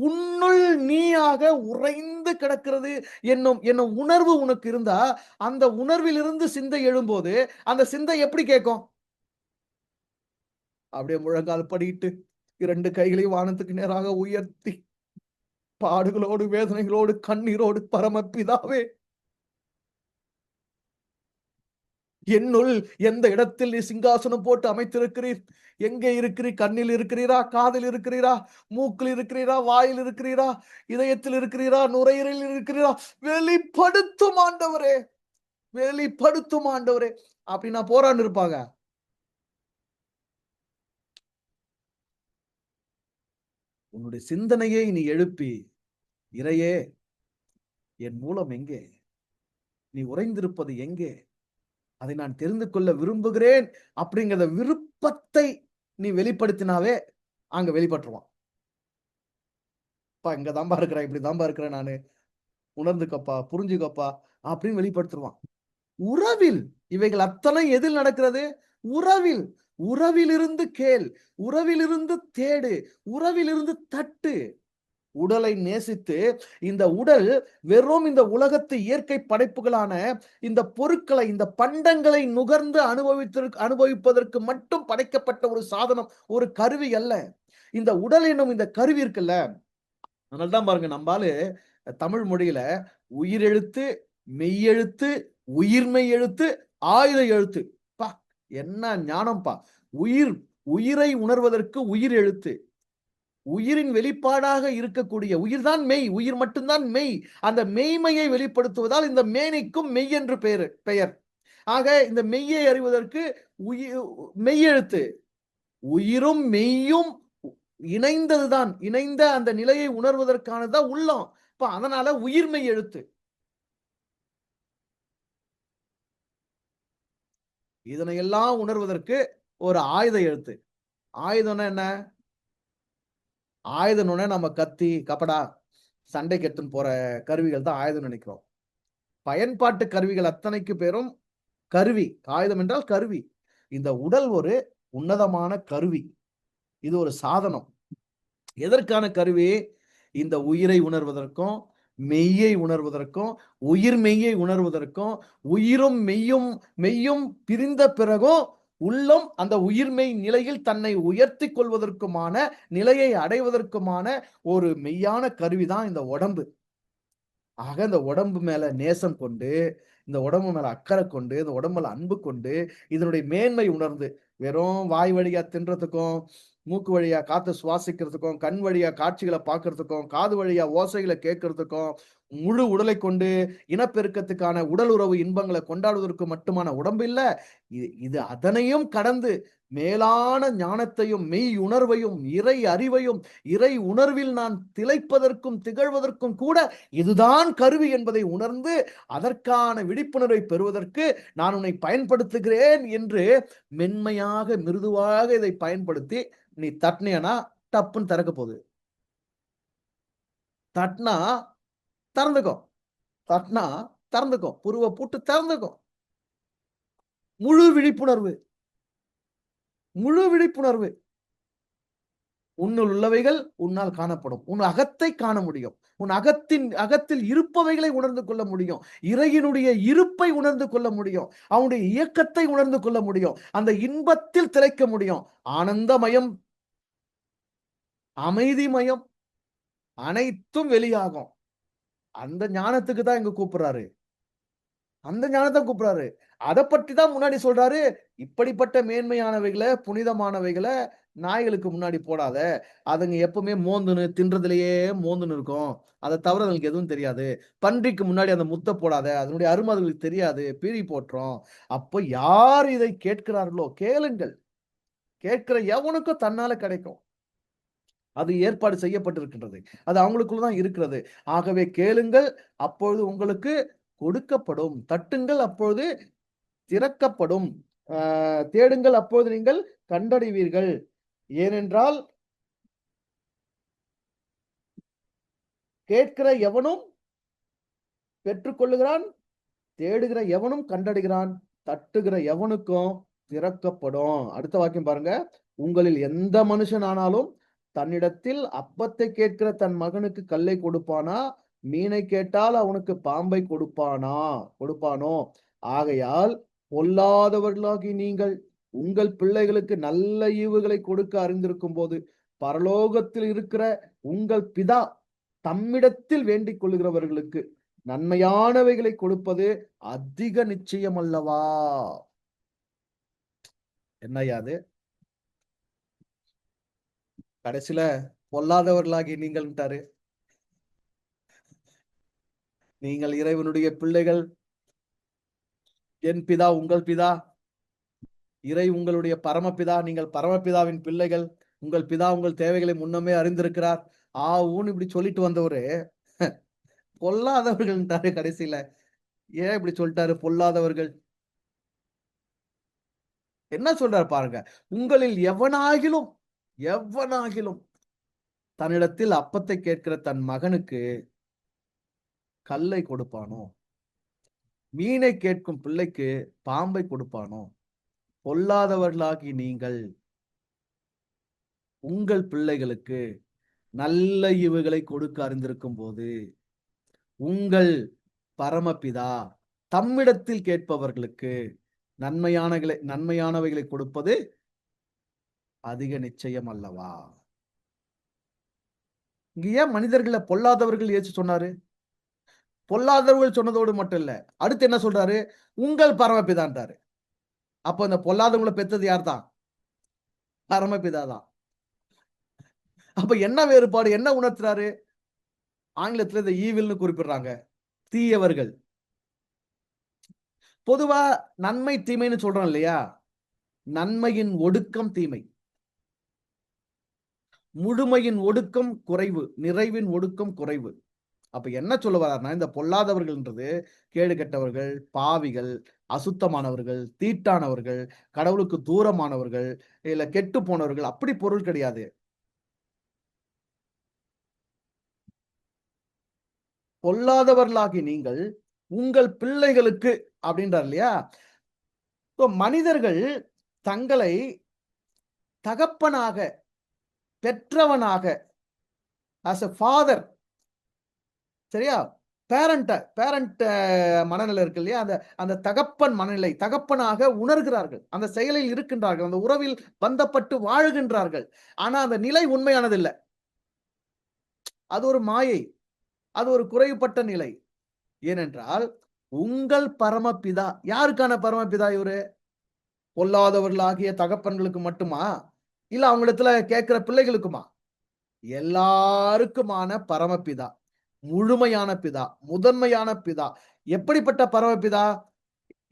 உன்னுள் நீயாக உறைந்து கிடக்கிறது என்னும் என்னும் உணர்வு உனக்கு இருந்தா, அந்த உணர்விலிருந்து சிந்தை எழும்போது, அந்த சிந்தை எப்படி கேட்கும்? அப்படியே முழங்கால் படியிட்டு, 2 கைகளையும் வானத்துக்கு நேராக உயர்த்தி, பாடுகளோடு, வேதனைகளோடு, கண்ணீரோடு, பரமபிதாவே, என்னுள் எந்த இடத்தில் நீ சிங்காசனம் போட்டு அமைத்திருக்கிறீர்? எங்கே இருக்கிறீர்? கண்ணில் இருக்கிறீரா? காதில் இருக்கிறீரா? மூக்கில் இருக்கிறீரா? வாயில் இருக்கிறீரா? இதயத்தில் இருக்கிறீரா? நுரையீரலில் இருக்கிறீரா? வெளிப்படுத்தும் ஆண்டவரே! வெளிப்படுத்தும் ஆண்டவரே! அப்படின்னா போரான்னு இருப்பாங்க. உன்னுடைய சிந்தனையை நீ எழுப்பி, இறையே என் மூலம் எங்கே? நீ உறைந்திருப்பது எங்கே? அதை நான் தெரிந்து கொள்ள விரும்புகிறேன் அப்படிங்கிற விருப்பத்தை நீ வெளிப்படுத்தினாவே அங்க வெளிப்பட்டுருவான். "அப்பா இங்க தான்பா இருக்கிறேன், இப்படி தான்பா இருக்கிறேன் நானு. உணர்ந்துக்கப்பா, புரிஞ்சுக்கப்பா" அப்படின்னு வெளிப்படுத்திருவான். உறவில் இவைகள் அத்தனை எதில் நடக்கிறது? உறவில். உறவிலிருந்து கேள், உறவிலிருந்து தேடு, உறவிலிருந்து தட்டு. உடலை நேசித்து இந்த உடல் வெறும் இந்த உலகத்து இயற்கை படைப்புகளான இந்த பொருட்களை, இந்த பண்டங்களை நுகர்ந்து அனுபவிப்பதற்கு மட்டும் படைக்கப்பட்ட ஒரு சாதனம், ஒரு கருவி அல்ல. இந்த உடல் என்னும் இந்த கருவி இருக்குல்ல, அதனால தான் பாருங்க நம்ப ஆளு தமிழ் மொழியில உயிரெழுத்து, மெய்யெழுத்து, உயிர்மெய் எழுத்து, ஆயுத எழுத்து. ப்பா! என்ன ஞானம்ப்பா! உயிர் உயிரை உணர்வதற்கு உயிர் எழுத்து. உயிரின் வெளிப்பாடாக இருக்கக்கூடிய உயிர்தான் மெய். உயிர் மட்டும்தான் மெய். அந்த மெய்மையை வெளிப்படுத்துவதால் இந்த மேனிக்கும் மெய் என்று பெயர். ஆக இந்த மெய்யை அறிவதற்கு மெய்யெழுத்து. உயிரும் மெய்யும் இணைந்ததுதான். இணைந்த அந்த நிலையை உணர்வதற்கானதுதான் உள்ளம். அதனால உயிர்மெய் எழுத்து. இதனையெல்லாம் உணர்வதற்கு ஒரு ஆயுத எழுத்து. ஆயுதம்னா என்ன? ஆயுதம்னோனே நம்ம கத்தி, கபடா, சண்டைக்கு எடுத்துன்னு போற கருவிகள் தான் ஆயுதம்னு நினைக்கிறோம். பயன்பாட்டு கருவிகள் அத்தனைக்கு பேரும் கருவி. ஆயுதம் என்றால் கருவி. இந்த உடல் ஒரு உன்னதமான கருவி. இது ஒரு சாதனம். எதற்கான கருவி? இந்த உயிரை உணர்வதற்கும், மெய்யை உணர்வதற்கும், உயிர் மெய்யை உணர்வதற்கும், உயிரும் மெய்யும் பிரிந்த பிறகும் உள்ளம் அந்த உயிர்மெய் நிலையில் தன்னை உயர்த்திக் கொள்வதற்குமான நிலையை அடைவதற்குமான ஒரு மெய்யான கருவிதான் இந்த உடம்பு. ஆக இந்த உடம்பு மேல நேசம் கொண்டு, இந்த உடம்பு மேல அக்கறை கொண்டு, இந்த உடம்புல அன்பு கொண்டு, இதனுடைய மேன்மை உணர்ந்து, வெறும் வாய் வழியா தின்றதுக்கும், மூக்கு வழியா காத்த சுவாசிக்கிறதுக்கும், கண் வழியா காட்சிகள பார்க்கறதுக்கும், காது வழியா ஓசைகள கேட்கறதுக்கும், முழு உடலை கொண்டு இனப்பெருக்கத்துக்கான உடல் உறவு இன்பங்கள கொண்டாடுவதற்கு மட்டுமான உடம்பு இல்ல. இது அதனையும் கடந்து மேலான ஞானத்தையும், மெய் உணர்வையும், இறை அறிவையும், இறை உணர்வில் நான் திளைப்பதற்கும், திகழ்வதற்கும் கூட இதுதான் கருவி என்பதை உணர்ந்து, அதற்கான விழிப்புணர்வை பெறுவதற்கு நான் உன்னை பயன்படுத்துகிறேன் என்று மென்மையாக, மிருதுவாக இதை பயன்படுத்தி நீ தட்டினேனா டப்புன்னு திறக்க போகுது. தட்டினா திறந்துக்கும். தட்டினா திறந்துக்கும். புருவ பூட்டு திறந்துக்கும். முழு விழிப்புணர்வு. முழு விழிப்புணர்வு. உன்னுள் உள்ளவைகள் உன்னால் காணப்படும். உன் அகத்தை காண முடியும். உன் அகத்தில் இருப்பவைகளை உணர்ந்து கொள்ள முடியும். இறையினுடைய இருப்பை உணர்ந்து கொள்ள முடியும். அவனுடைய இயக்கத்தை உணர்ந்து கொள்ள முடியும். அந்த இன்பத்தில் திளைக்க முடியும். ஆனந்தமயம், அமைதிமயம், அனைத்தும் வெளியாகும். அந்த ஞானத்துக்கு தான் இங்க கூப்பிடுறாரு. அந்த ஞானத்த கூப்பிடுறாரு. அத பற்றி தான் முன்னாடி சொல்றாரு. இப்படிப்பட்ட மேன்மையானவைகள, புனிதமானவைகள நாய்களுக்கு முன்னாடி போடாத. அதுங்க எப்பவுமே மோந்துன்னு தின்றதிலேயே மோந்துன்னு இருக்கும். அத தவிர அதுங்களுக்கு எதுவும் தெரியாது. பன்றிக்கு முன்னாடி அந்த முத்த போடாத. அதனுடைய அரும அதுங்களுக்கு தெரியாது. பீறி போட்டுரும். அப்ப யார் இதை கேட்கிறார்களோ கேளுங்கள். கேட்கிற எவனுக்கும் தன்னால கிடைக்கும். அது ஏற்பாடு செய்யப்பட்டிருக்கின்றது. அது அவங்களுக்குள்ள தான் இருக்கிறது. ஆகவே கேளுங்கள், அப்பொழுது உங்களுக்கு கொடுக்கப்படும். தட்டுங்கள், அப்பொழுது திறக்கப்படும். தேடுங்கள், அப்பொழுது நீங்கள் கண்டடைவீர்கள். ஏனென்றால் கேட்கிற எவனும் பெற்றுக்கொள்ளுகிறான், தேடுகிற எவனும் கண்டடைகிறான், தட்டுகிற எவனுக்கும் திறக்கப்படும். அடுத்த வாக்கியம் பாருங்க. உங்களில் எந்த மனுஷன் ஆனாலும் தன்னிடத்தில் அப்பத்தை கேட்கிற தன் மகனுக்கு கல்லை கொடுப்பானா? மீனை கேட்டால் அவனுக்கு பாம்பை கொடுப்பானோ? ஆகையால் பொல்லாதவர்களாகி நீங்கள் உங்கள் பிள்ளைகளுக்கு நல்ல ஈவுகளை கொடுக்க அறிந்திருக்கும் போது பரலோகத்தில் இருக்கிற உங்கள் பிதா தம்மிடத்தில் வேண்டிக் கொள்ளுகிறவர்களுக்கு நன்மையானவைகளை கொடுப்பது அதிக நிச்சயம் அல்லவா? என்னய்யா அது? கடைசில பொல்லாதவர்களாகி நீங்கள்ட்டாரு. நீங்கள் இறைவனுடைய பிள்ளைகள், என் பிதா உங்கள் பிதா இறை உங்களுடைய பரமபிதா, நீங்கள் பரமபிதாவின் பிள்ளைகள், உங்கள் பிதா உங்கள் தேவைகளை முன்னமே அறிந்திருக்கிறார். ஊன்னு இப்படி சொல்லிட்டு வந்தவரு பொல்லாதவர்கள்ன்ட்டாரு கடைசியில. ஏன் இப்படி சொல்லிட்டாரு பொல்லாதவர்கள்? என்ன சொல்றாரு பாருங்க. உங்களில் எவனாகிலும் எவனாகிலும் தன்னிடத்தில் அப்பத்தை கேட்கிற தன் மகனுக்கு கல்லை கொடுப்பானோ, மீனை கேட்கும் பிள்ளைக்கு பாம்பை கொடுப்பானோ, பொல்லாதவர்களாகி நீங்கள் உங்கள் பிள்ளைகளுக்கு நல்ல ஈவுகளை கொடுக்க அறிந்திருக்கும் போது உங்கள் பரமபிதா தம்மிடத்தில் கேட்பவர்களுக்கு நன்மையானவைகளை கொடுப்பது அதிக நிச்சயம் அல்லவா? இங்க ஏன் மனிதர்களை பொல்லாதவர்கள் ஏச்சு சொன்னாரு? பொல்லாதவர்கள் சொன்னதோடு மட்டும் இல்ல, அடுத்து என்ன சொல்றாரு? உங்கள் பரமபிதான்றாரு. அப்ப இந்த பொல்லாதவங்களை பெத்தது யார் தான்? பரமபிதா தான். அப்ப என்ன வேறுபாடு? என்ன உணர்த்துறாரு? ஆங்கிலத்துல இந்த ஈவில்னு குறிப்பிடுறாங்க. தீயவர்கள். பொதுவா நன்மை தீமைன்னு சொல்றோம் இல்லையா? நன்மையின் ஒடுக்கம் தீமை. முழுமையின் ஒடுக்கம் குறைவு, நிறைவின் ஒடுக்கம் குறைவு. அப்ப என்ன சொல்ல வர்றாருன்னா, இந்த பொல்லாதவர்கள்ன்றது கேடு கெட்டவர்கள், பாவிகள், அசுத்தமானவர்கள், தீட்டானவர்கள், கடவுளுக்கு தூரமானவர்கள், இல்ல கெட்டு போனவர்கள் அப்படி பொருள் கிடையாது. பொல்லாதவர்களாகி நீங்கள் உங்கள் பிள்ளைகளுக்கு அப்படின்றார் இல்லையா? மனிதர்கள் தங்களை தகப்பனாக, பெற்றவனாக, ஆஸ் எ ஃபாதர், சரியா? பேரண்ட் மனநிலை இருக்கு இல்லையா? அந்த தகப்பன் மனநிலை, தகப்பனாக உணர்கிறார்கள். அந்த செயலில் இருக்கின்றார்கள். அந்த உறவில் பந்தப்பட்டு வாழுகின்றார்கள். ஆனா அந்த நிலை உண்மையானது இல்ல. அது ஒரு மாயை. அது ஒரு குறைவுபட்ட நிலை. ஏனென்றால் உங்கள் பரமபிதா, யாருக்கான பரமபிதா இவரு? பொல்லாதவர்களாகிய தகப்பன்களுக்கு மட்டுமா? இல்ல அவங்களிடத்துல கேட்கிற பிள்ளைகளுக்குமா? எல்லாருக்குமான பரமபிதா, முழுமையான பிதா, முதன்மையான பிதா. எப்படிப்பட்ட பரமபிதா?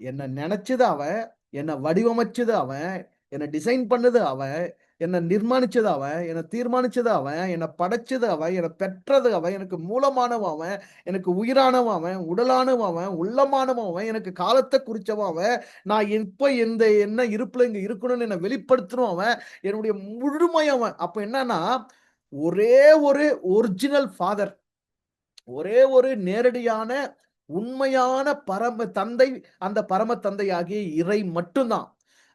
என்ன நினைச்சது அவன், என்ன வடிவமைச்சது அவன், என்ன டிசைன் பண்ணது அவன், என்ன நிர்மாணிச்சது அவன், என்ன தீர்மானிச்சது அவன், என்ன படைச்சது அவன், என்ன பெற்றது அவன், எனக்கு மூலமானவன் அவன், எனக்கு உயிரானவன் அவன், உடலானவன் அவன், உள்ளமானவன் அவன், எனக்கு காலத்தை குறிச்சவன் அவன், நான் இப்ப இந்த என்ன இருப்புல இங்க இருக்கணும்னு என்ன வெளிப்படுத்தணும் அவன், என்னுடைய முழுமை அவன். அப்ப என்னன்னா, ஒரே ஒரு ஒரிஜினல் ஃபாதர், ஒரே ஒரு நேரடியான உண்மையான பரம தந்தை, அந்த பரம தந்தை ஆகிய இறை மட்டும்தான்.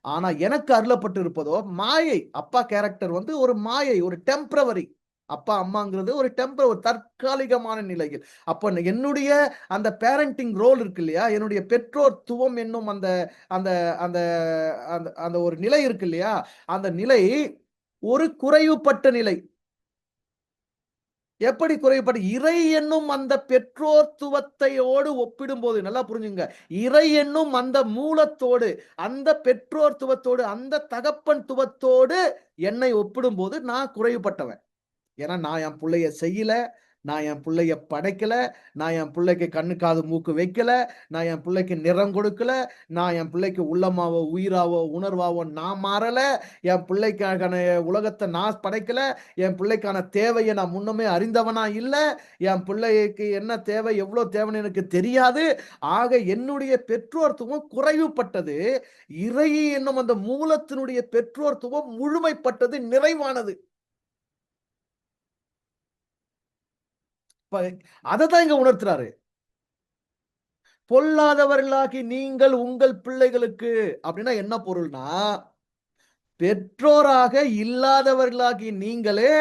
ஆனா எனக்கு அருளப்பட்டு இருப்பதோ மாயை. அப்பா கேரக்டர் வந்து ஒரு மாயை, ஒரு டெம்பரவரி. அப்பா அம்மாங்கிறது ஒரு ஒரு தற்காலிகமான நிலையில். அப்ப என்னுடைய அந்த பேரண்டிங் ரோல் இருக்கு இல்லையா? என்னுடைய பெற்றோர் துவம் என்னும் அந்த அந்த அந்த அந்த அந்த ஒரு நிலை இருக்கு இல்லையா? அந்த நிலை ஒரு குறைவுபட்ட நிலை. எப்படி குறைபடு இறை என்னும் அந்த பெற்றோர்த்துவத்தையோடு ஒப்பிடும்போது நல்லா புரிஞ்சுங்க. இறை என்னும் அந்த மூலத்தோடு, அந்த பெற்றோர்த்துவத்தோடு, அந்த தகப்பன் துவத்தோடு என்னை ஒப்பிடும்போது நான் குறைவுபட்டவன். ஏன்னா நான் என் புள்ளைய செய்யல, நான் என் புள்ளைய படைக்கல, நான் என் புள்ளைக்கு கண்ணு காது மூக்கு வைக்கல, நான் என் புள்ளைக்கு நிறம் கொடுக்கல, நான் என் பிள்ளைக்கு உள்ளமாவோ உயிராவோ உணர்வாவோ நான் மாறல, என் பிள்ளைக்கான உலகத்தை நான் படைக்கல, என் பிள்ளைக்கான தேவையை நான் முன்னமே அறிந்தவனா இல்ல, என் பிள்ளைக்கு என்ன தேவை எவ்வளவு தேவைன்னு எனக்கு தெரியாது. ஆக என்னுடைய பெற்றோர்த்துவம் குறைவுபட்டது. இறை என்னும் அந்த மூலத்தினுடைய பெற்றோர்த்துவம் முழுமைப்பட்டது, நிறைவானது. அததான் இங்க உணர்த்துறாரு. பொல்லாதவர்களாகி நீங்கள் உங்கள் பிள்ளைகளுக்கு அப்படின்னா என்ன பொருள்னா, பெற்றோராக இல்லாதவர்களாகி நீங்களே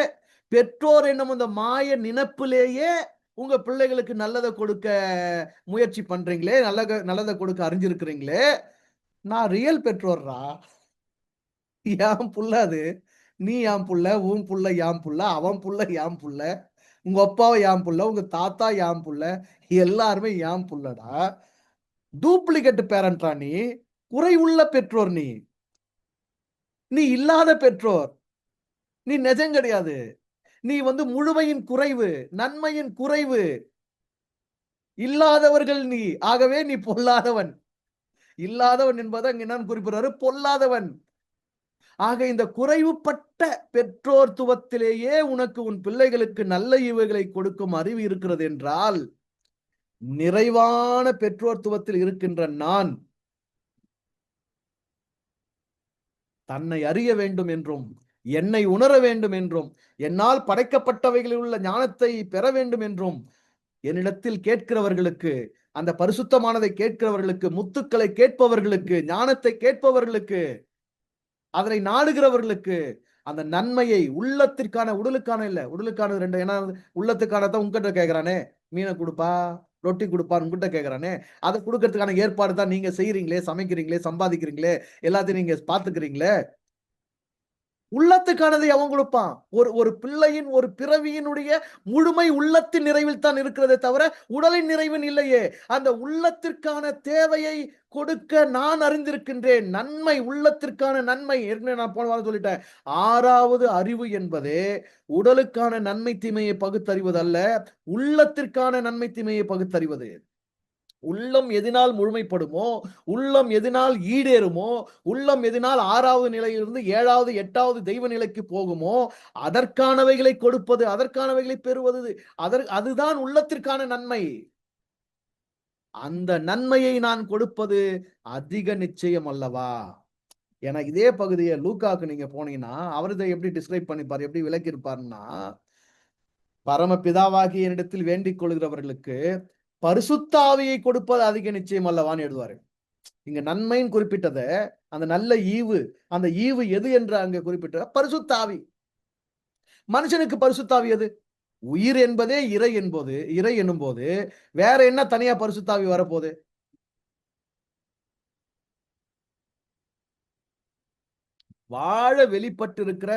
பெற்றோர் என்னும் அந்த மாய நினைப்பிலேயே உங்க பிள்ளைகளுக்கு நல்லதை கொடுக்க முயற்சி பண்றீங்களே, நல்லதை கொடுக்க அறிஞ்சிருக்கிறீங்களே. நான் ரியல் பெற்றோர்ரா. என் புள்ள அது. நீ என் புள்ள, உன் புள்ள என் புள்ள, அவன் புள்ள என் புள்ள, உங்க அப்பாவை என் புள்ள, உங்க தாத்தா என் புள்ள, எல்லாருமே என் புள்ளடா. டூப்ளிகேட் பேரண்ட்ரா நீ. குறைவுள்ள பெற்றோர் நீ. நீ இல்லாத பெற்றோர். நீ நிஜம் கிடையாது. நீ வந்து முழுமையின் குறைவு, நன்மையின் குறைவு. இல்லாதவர்கள் நீ. ஆகவே நீ பொல்லாதவன். இல்லாதவன் என்பதை அங்க என்னன்னு குறிப்பிடுறாரு? பொல்லாதவன். ஆக இந்த குறைவுபட்ட பெற்றோர்த்துவத்திலேயே உனக்கு உன் பிள்ளைகளுக்கு நல்ல ஈவுகளை கொடுக்கும் அறிவு இருக்கிறது என்றால், நிறைவான பெற்றோர்த்துவத்தில் இருக்கின்ற நான் தன்னை அறிய வேண்டும் என்றும், என்னை உணர வேண்டும் என்றும், என்னால் படைக்கப்பட்டவைகளில் உள்ள ஞானத்தை பெற வேண்டும் என்றும், என்னிடத்தில் கேட்கிறவர்களுக்கு, அந்த பரிசுத்தமானதை கேட்கிறவர்களுக்கு, முத்துக்களை கேட்பவர்களுக்கு, ஞானத்தை கேட்பவர்களுக்கு, அதனை நாடுகிறவர்களுக்கு, அந்த நன்மையை உள்ளத்திற்கான, உடலுக்கான இல்ல. உடலுக்கான 2 ஏன்னா உள்ளத்துக்கானதான் உன்கிட்ட கேட்கிறானே. மீன குடுப்பா, ரொட்டி குடுப்பான்னு உன்கிட்ட கேட்கிறானே. அத குடுக்கறதுக்கான ஏற்பாடு தான் நீங்க செய்றீங்களே, சமைக்கிறீங்களே, சம்பாதிக்கிறீங்களே, எல்லாத்தையும் நீங்க பார்த்துக்கிறீங்களே. உள்ளத்துக்கானதை அவன் கொடுப்பான். ஒரு ஒரு பிள்ளையின், ஒரு பிறவியினுடைய முழுமை உள்ளத்தின் நிறைவில் தான் இருக்கிறதே தவிர, உடலின் நிறைவில் இல்லையே. அந்த உள்ளத்திற்கான தேவையை கொடுக்க நான் அறிந்திருக்கின்றேன். நன்மை, உள்ளத்திற்கான நன்மை. ஏற்கனவே நான் போன வாரம் சொல்லிட்டேன். 6வது அறிவு என்பதே உடலுக்கான நன்மை தீமையை பகுத்தறிவது அல்ல, உள்ளத்திற்கான நன்மை தீமையை பகுத்தறிவது. உள்ளம் எதினால் முழுமைப்படுமோ, உள்ளம் எதினால் ஈடேறுமோ, உள்ளம் எதினால் 6வது நிலையிலிருந்து 7வது 8வது தெய்வ நிலைக்கு போகுமோ, அதற்கானவைகளை கொடுப்பது, அதற்கானவைகளை பெறுவது, அதுதான் உள்ளத்திற்கான நன்மை. அந்த நன்மையை நான் கொடுப்பது அதிக நிச்சயம் அல்லவா? ஏன்னா இதே பகுதியை லூக்காக்கு நீங்க போனீங்கன்னா, அவர் இதை எப்படி டிஸ்கிரைப் பண்ணிப்பார், எப்படி விளக்கியிருப்பார்ன்னா, பரமபிதாவாகிய என்னிடத்தில் வேண்டிக் கொள்கிறவர்களுக்கு பரிசுத்த ஆவியை கொடுப்பது அதிக நிச்சயம் அல்லவான்னு எழுதுவாரு. இங்க நன்மைன்னு குறிப்பிட்டத, அந்த நல்ல ஈவு, அந்த ஈவு எது என்று அங்க குறிப்பிட்ட பரிசுத்த ஆவி. மனுஷனுக்கு பரிசுத்த ஆவி எது? உயிர் என்பதே இறை எனும்போது வேற என்ன தனியா பரிசுத்த ஆவி வரப்போகுது? வாழ வெளிப்பட்டிருக்கிற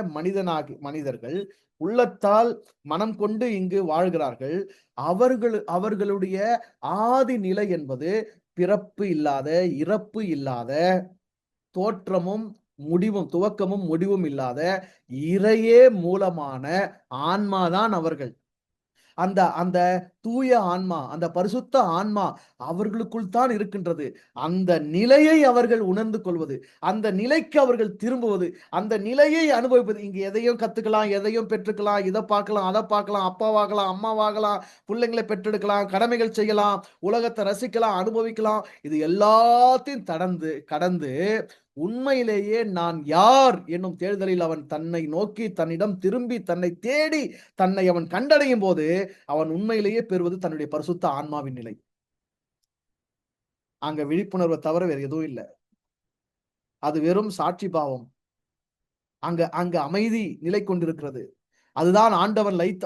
மனிதர்கள் உள்ளத்தால் மனம் கொண்டு இங்கு வாழ்கிறார்கள். அவர்களுடைய ஆதி நிலை என்பது பிறப்பு இல்லாத, இறப்பு இல்லாத, தோற்றமும் முடிவும், துவக்கமும் முடிவும் இல்லாத இறையே மூலமான ஆன்மாதான் அவர்கள். அந்த அந்த தூய ஆன்மா, அந்த பரிசுத்த ஆன்மா அவர்களுக்குள் தான் இருக்கின்றது. அந்த நிலையை அவர்கள் உணர்ந்து கொள்வது, அந்த நிலைக்கு அவர்கள் திரும்புவது, அந்த நிலையை அனுபவிப்பது. இங்க எதையும் கத்துக்கலாம், எதையும் பெற்றுக்கலாம், இதை பார்க்கலாம், அதை பார்க்கலாம், அப்பாவாகலாம், அம்மாவாகலாம், பிள்ளைங்களை பெற்றெடுக்கலாம், கடமைகள் செய்யலாம், உலகத்தை ரசிக்கலாம், அனுபவிக்கலாம். இது எல்லாத்தையும் கடந்து உண்மையிலேயே நான் யார் என்னும் தேடுதலில் அவன் தன்னை நோக்கி, தன்னிடம் திரும்பி, தன்னை தேடி, தன்னை அவன் கண்டடையும் போது அவன் உண்மையிலேயே பெறுவது தன்னுடைய பரிசுத்த ஆன்மாவின் நிலை. அங்க விழிப்புணர்வை தவிர வேற எதுவும் இல்ல. அது வெறும் சாட்சி பாவம். அங்க அங்க அமைதி நிலை கொண்டிருக்கிறது. அதுதான்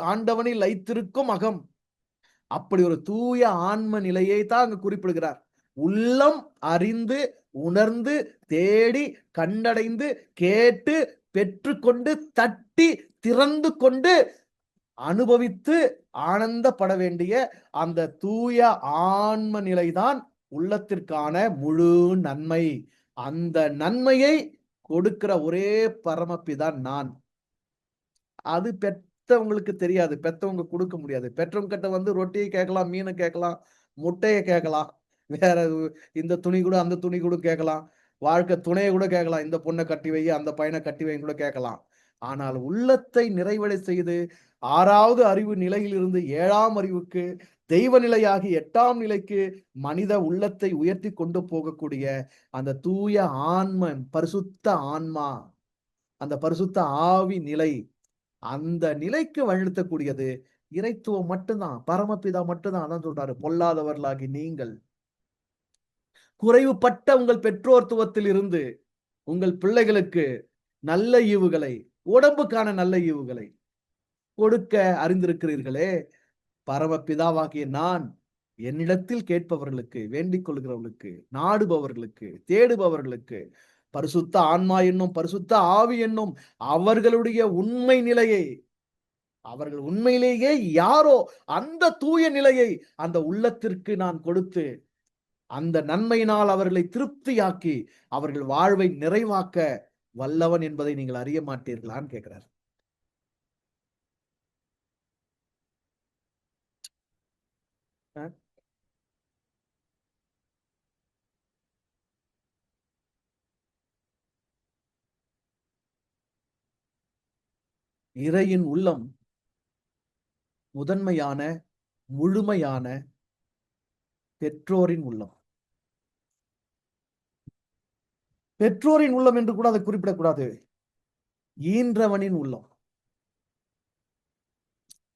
ஆண்டவனில் லைத்திருக்கும் அகம். அப்படி ஒரு தூய ஆன்ம நிலையை தான் அங்க குறிப்பிடுகிறார். உள்ளம் அறிந்து, உணர்ந்து, தேடி, கண்டடைந்து, கேட்டு, பெற்றுக்கொண்டு, தட்டி, திறந்து கொண்டு, அனுபவித்து ஆனந்தப்பட வேண்டிய அந்த தூய ஆன்ம நிலைதான் உள்ளத்திற்கான முழு நன்மை. அந்த நன்மையை கொடுக்கிற ஒரே பரமபிதான் நான். அது பெத்தவங்களுக்கு தெரியாது. பெத்தவங்க குடுக்க முடியாது. பெற்றவங்க கிட்ட வந்து ரொட்டிய கேட்கலாம், மீன கேட்கலாம், முட்டைய கேட்கலாம். வேற இந்த துணி கூட, அந்த துணி கூட கேட்கலாம். வாழ்க்கை துணைய கூட கேட்கலாம். இந்த பொண்ண கட்டி வை, அந்த பையன கட்டி வைன்னு கூட கேட்கலாம். ஆனால் உள்ளத்தை நிறைவடை செய்து 6வது அறிவு நிலையிலிருந்து 7ஆம் அறிவுக்கு, தெய்வ நிலையாகி 8ஆம் நிலைக்கு மனித உள்ளத்தை உயர்த்தி கொண்டு போகக்கூடிய அந்த தூய ஆன்ம, பரிசுத்த ஆன்மா, அந்த பரிசுத்த ஆவி நிலை, அந்த நிலைக்கு வழிநடத்தக்கூடியது இறைத்துவம் மட்டும்தான். பரமபிதா மட்டும்தான். அதான் சொல்றாரு, பொல்லாதவர்களாகி நீங்கள் குறைவுபட்ட உங்கள் பெற்றோர்த்துவத்தில் இருந்து உங்கள் பிள்ளைகளுக்கு நல்ல ஈவுகளை, உடம்புக்கான நல்ல ஈவுகளை கொடுக்க அறிந்திருக்கிறீர்களே. பரமபிதாவாகிய நான் என்னிடத்தில் கேட்பவர்களுக்கு, வேண்டிக் கொள்கிறவர்களுக்கு, நாடுபவர்களுக்கு, தேடுபவர்களுக்கு, பரிசுத்த ஆன்மா என்னும், பரிசுத்த ஆவி என்னும் அவர்களுடைய உண்மை நிலையை, அவர்கள் உண்மையிலேயே யாரோ அந்த தூய நிலையை அந்த உள்ளத்திற்கு நான் கொடுத்து, அந்த நன்மையினால் அவர்களை திருப்தியாக்கி, அவர்கள் வாழ்வை நிறைவாக்க வல்லவன் என்பதை நீங்கள் அறிய மாட்டீர்களான்னு கேட்கிறார். இறையின் உள்ளம் முதன்மையான முழுமையான பெற்றோரின் உள்ளம். பெற்றோரின் உள்ளம் என்று கூட அதை குறிப்பிடக்கூடாது, ஈன்றவனின் உள்ளம்.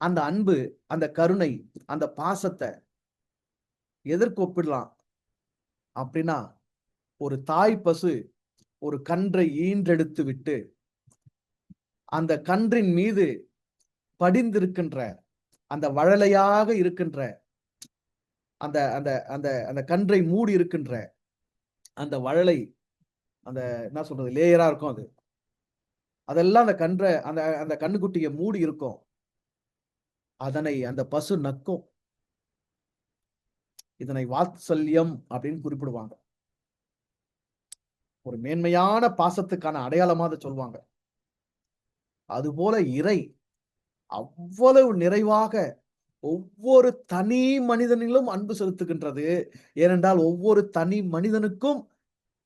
அந்த அன்பு, அந்த கருணை, அந்த பாசத்தை எதற்கு ஒப்பிடலாம் அப்படின்னா, ஒரு தாய் பசு ஒரு கன்றை ஈன்றெடுத்து விட்டு அந்த கன்றின் மீது படிந்திருக்கின்ற அந்த வழலையாக இருக்கின்ற அந்த அந்த அந்த அந்த கன்றை மூடி இருக்கின்ற அந்த வழலை, அந்த என்ன சொல்றது, லேயரா இருக்கும், அது அதெல்லாம் அந்த கன்றை அந்த அந்த கண்ணுக்குட்டியை மூடி இருக்கும். அதனை அந்த பசு நக்கும். இதனை வாத்சல்யம் அப்படின்னு குறிப்பிடுவாங்க. ஒரு மேன்மையான பாசத்துக்கான அடையாளமா அதை சொல்லுவாங்க. அதுபோல இறை அவ்வளவு நிறைவாக ஒவ்வொரு தனி மனிதனிலும் அன்பு செலுத்துகின்றது. ஏனென்றால் ஒவ்வொரு தனி மனிதனுக்கும்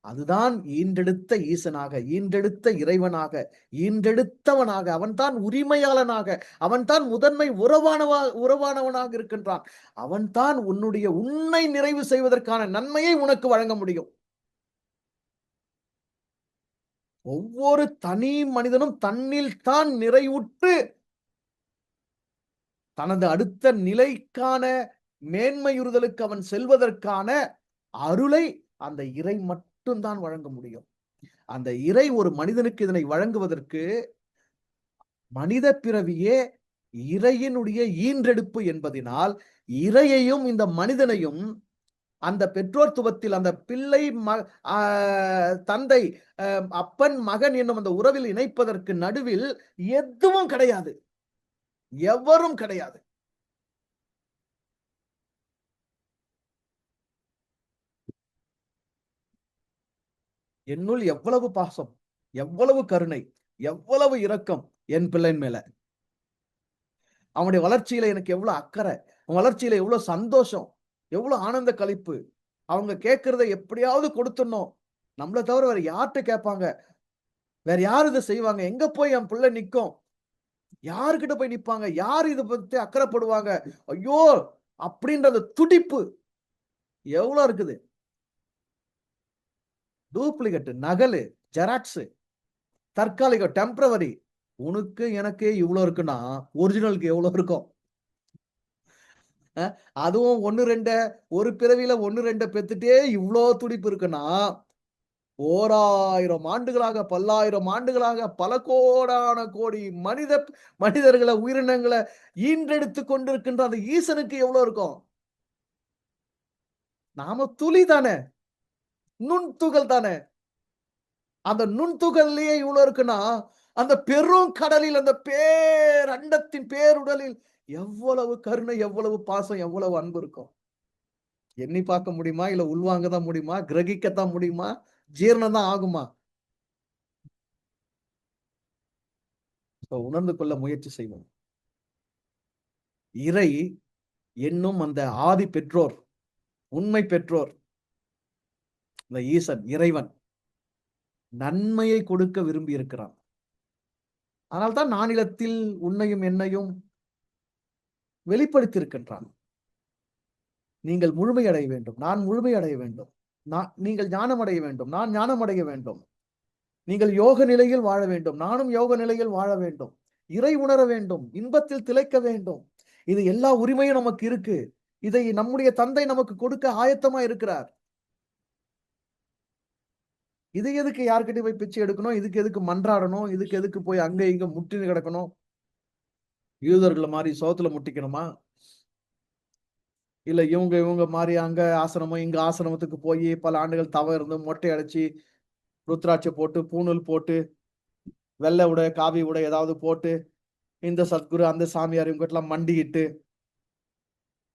அதுதான் ஈன்றெடுத்த ஈசனாக, ஈன்றெடுத்த இறைவனாக, ஈன்றெடுத்தவனாக, அவன்தான் உரிமையாளனாக, அவன்தான் முதன்மை உறவானவனாக இருக்கின்றான். அவன்தான் உன்னை நிறைவு செய்வதற்கான நன்மையை உனக்கு வழங்க முடியும். ஒவ்வொரு தனி மனிதனும் தன்னில் தான் நிறைவுற்று தனது அடுத்த நிலைக்கான மேன்மையுறுதலுக்கு அவன் செல்வதற்கான அருளை அந்த இறை மட்டும்தான் வழங்க முடியும். அந்த இறை ஒரு மனிதனுக்கு இதனை வழங்குவதற்கு மனித பிறவியே இறையினுடைய ஈன்றெடுப்பு என்பதினால் இறையையும் இந்த மனிதனையும் அந்த பெற்றோர்த்துவத்தில் அந்த பிள்ளை தந்தை அப்பன் மகன் என்னும் அந்த உறவில் இணைப்பதற்கு நடுவில் எதுவும் கிடையாது, எவரும் கிடையாது. என்னுள் எவ்வளவு பாசம், எவ்வளவு கருணை, எவ்வளவு இரக்கம் என் பிள்ளையின் மேல. அவனுடைய வளர்ச்சியில எனக்கு எவ்வளவு அக்கறை, வளர்ச்சியில எவ்வளவு சந்தோஷம், எவ்வளவு ஆனந்த களிப்பு. அவங்க கேட்கறத எப்படியாவது கொடுத்துடணும். நம்மளை தவிர வேற யார்கிட்ட கேட்பாங்க, வேற யார் இதை செய்வாங்க, எங்க போய் என் பிள்ளை நிற்கும், யாருக்கிட்ட போய் நிற்பாங்க, யார் இதை பத்தி அக்கறைப்படுவாங்க, ஐயோ அப்படின்ற துடிப்பு எவ்வளவு இருக்குது. டூப்ளிகேட், நகலு, ஜெராக்ஸ், தற்காலிக, டெம்பரவரி. உனக்கு எனக்கு இவ்வளவு இருக்குன்னா ஒரிஜினலுக்கு எவ்வளவு இருக்கும்? அதுவும் ஒரு பிறவியில 1-2 பெத்துட்டே இவ்வளோ துடிப்பு இருக்குன்னா, 1000 ஆண்டுகளாக, பல்லாயிரம் ஆண்டுகளாக பல கோடான கோடி மனிதர்களை, உயிரினங்களை ஈன்றெடுத்து கொண்டிருக்கின்ற அந்த ஈசனுக்கு எவ்வளவு இருக்கும்? நாம துளி தானே, நுண்துகள் தானே. அந்த நுண்துகள்லயே இவ்வளவு இருக்குன்னா, அந்த பெரும் கடலில், அந்த பேரண்டத்தின் பேருடலில் எவ்வளவு கருணை, எவ்வளவு பாசம், எவ்வளவு அன்பு இருக்கும்? எண்ணி பார்க்க முடியுமா? இல்ல உள்வாங்கதான் முடியுமா? கிரகிக்கத்தான் முடியுமா? ஜீரணம் தான் ஆகுமா? உணர்ந்து கொள்ள முயற்சி செய்வோம். இறை என்னும் அந்த ஆதி பெற்றோர், உண்மை பெற்றோர், இந்த ஈசன், இறைவன் நன்மையை கொடுக்க விரும்பி இருக்கிறான். அதனால்தான் நானிலத்தில் உன்னையும் என்னையும் வெளிப்படுத்தி இருக்கின்றான். நீங்கள் முழுமையடைய வேண்டும், நான் முழுமையடைய வேண்டும், நீங்கள் ஞானம் அடைய வேண்டும், நான் ஞானம் அடைய வேண்டும், நீங்கள் யோக நிலையில் வாழ வேண்டும், நானும் யோக நிலையில் வாழ வேண்டும், இறை உணர வேண்டும், இன்பத்தில் திளைக்க வேண்டும். இது எல்லா உரிமையும் நமக்கு இருக்கு. இதை நம்முடைய தந்தை நமக்கு கொடுக்க ஆயத்தமா இருக்கிறார். இது எதுக்கு யார்கிட்ட போய் பிச்சை எடுக்கணும்? இதுக்கு எதுக்கு மன்றாடணும்? இதுக்கு எதுக்கு போய் அங்க இங்க முட்டி கிடக்கணும்? யூதர்களை மாதிரி சோத்துல முட்டிக்கணுமா? இல்ல இவங்க மாதிரி அங்க ஆசிரமம் இங்க ஆசிரமத்துக்கு போய் பல ஆண்டுகள் தவ இருந்து மொட்டை அடைச்சி ருத்ராட்சை போட்டு பூணூல் போட்டு வெள்ளை உடை காவி உடை ஏதாவது போட்டு இந்த சத்குரு அந்த சாமியார் இவங்கெல்லாம் மண்டிக்கிட்டு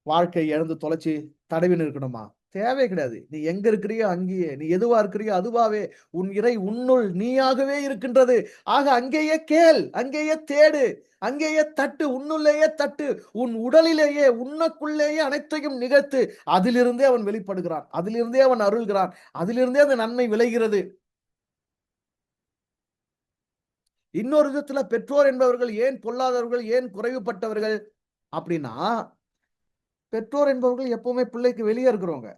வாழ்க்கை இழந்து தொலைச்சி தடவின்னு இருக்கணுமா? தேவை கிடையாது. நீ எங்க இருக்கிறியோ அங்கேயே, நீ எதுவா இருக்கிறியோ அதுவாவே உன் இறை உன்னுள் நீயாகவே இருக்கின்றது. ஆக அங்கேயே கேள், அங்கேயே தேடு, அங்கேயே தட்டு, உன்னுள்ளேயே தட்டு, உன் உடலிலேயே உன்னுக்குள்ளேயே அனைத்தையும் நிகழ்த்து. அதிலிருந்தே அவன் வெளிப்படுகிறான், அதிலிருந்தே அவன் அருள்கிறான், அதிலிருந்தே அந்த நன்மை விளைகிறது. இன்னொரு விதத்துல பெற்றோர் என்பவர்கள் ஏன் பொல்லாதவர்கள், ஏன் குறைவுபட்டவர்கள் அப்படின்னா, பெற்றோர் என்பவர்கள் எப்பவுமே பிள்ளைக்கு வெளியே இருக்கிறவங்க.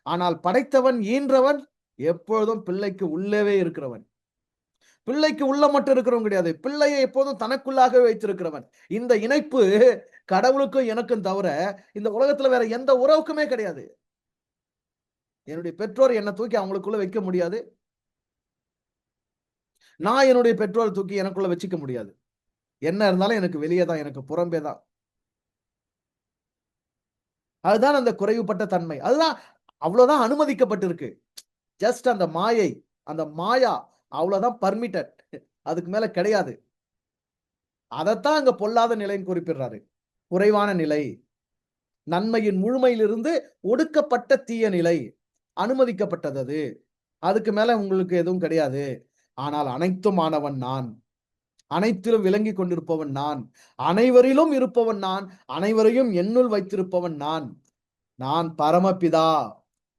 ஆனால் படைத்தவன், ஈன்றவன் எப்பொழுதும் பிள்ளைக்கு உள்ளவே இருக்கிறவன். பிள்ளைக்கு உள்ள மட்டும் இருக்கிறவன் கிடையாது. பிள்ளையை எப்போதும் தனக்குள்ளாகவே வைத்திருக்கிறவன். இந்த இணைப்பு கடவுளுக்கும் எனக்கும் தவிர, இந்த உலகத்துல வேற எந்த உறவுக்குமே கிடையாது. என்னுடைய பெற்றோர் என்ன தூக்கி அவங்களுக்குள்ள வைக்க முடியாது. நான் என்னுடைய பெற்றோரை தூக்கி எனக்குள்ள வச்சுக்க முடியாது. என்ன இருந்தாலும் எனக்கு வெளியே தான், எனக்கு புறம்பே தான். அதுதான் அந்த குறைவுபட்ட தன்மை. அதுதான் அவ்வளவுதான் அனுமதிக்கப்பட்டிருக்கு. ஜஸ்ட் அந்த மாயை, அந்த மாயா அவ்வளவுதான் பர்மிட்டட். அதுக்கு மேல கிடையாது. அதத்தான் அங்க பொல்லாத நிலைன்னு குறிப்பிடுறாரு. குறைவான நிலை, நன்மையின் முழுமையிலிருந்து ஒடுக்கப்பட்ட தீய நிலை, அனுமதிக்கப்பட்டது அது. அதுக்கு மேல உங்களுக்கு எதுவும் கிடையாது. ஆனால் அனைத்துமானவன் நான். அனைத்திலும் விளங்கிக் கொண்டிருப்பவன் நான். அனைவரிலும் இருப்பவன் நான். அனைவரையும் என்னுள் வைத்திருப்பவன் நான். நான் பரமபிதா.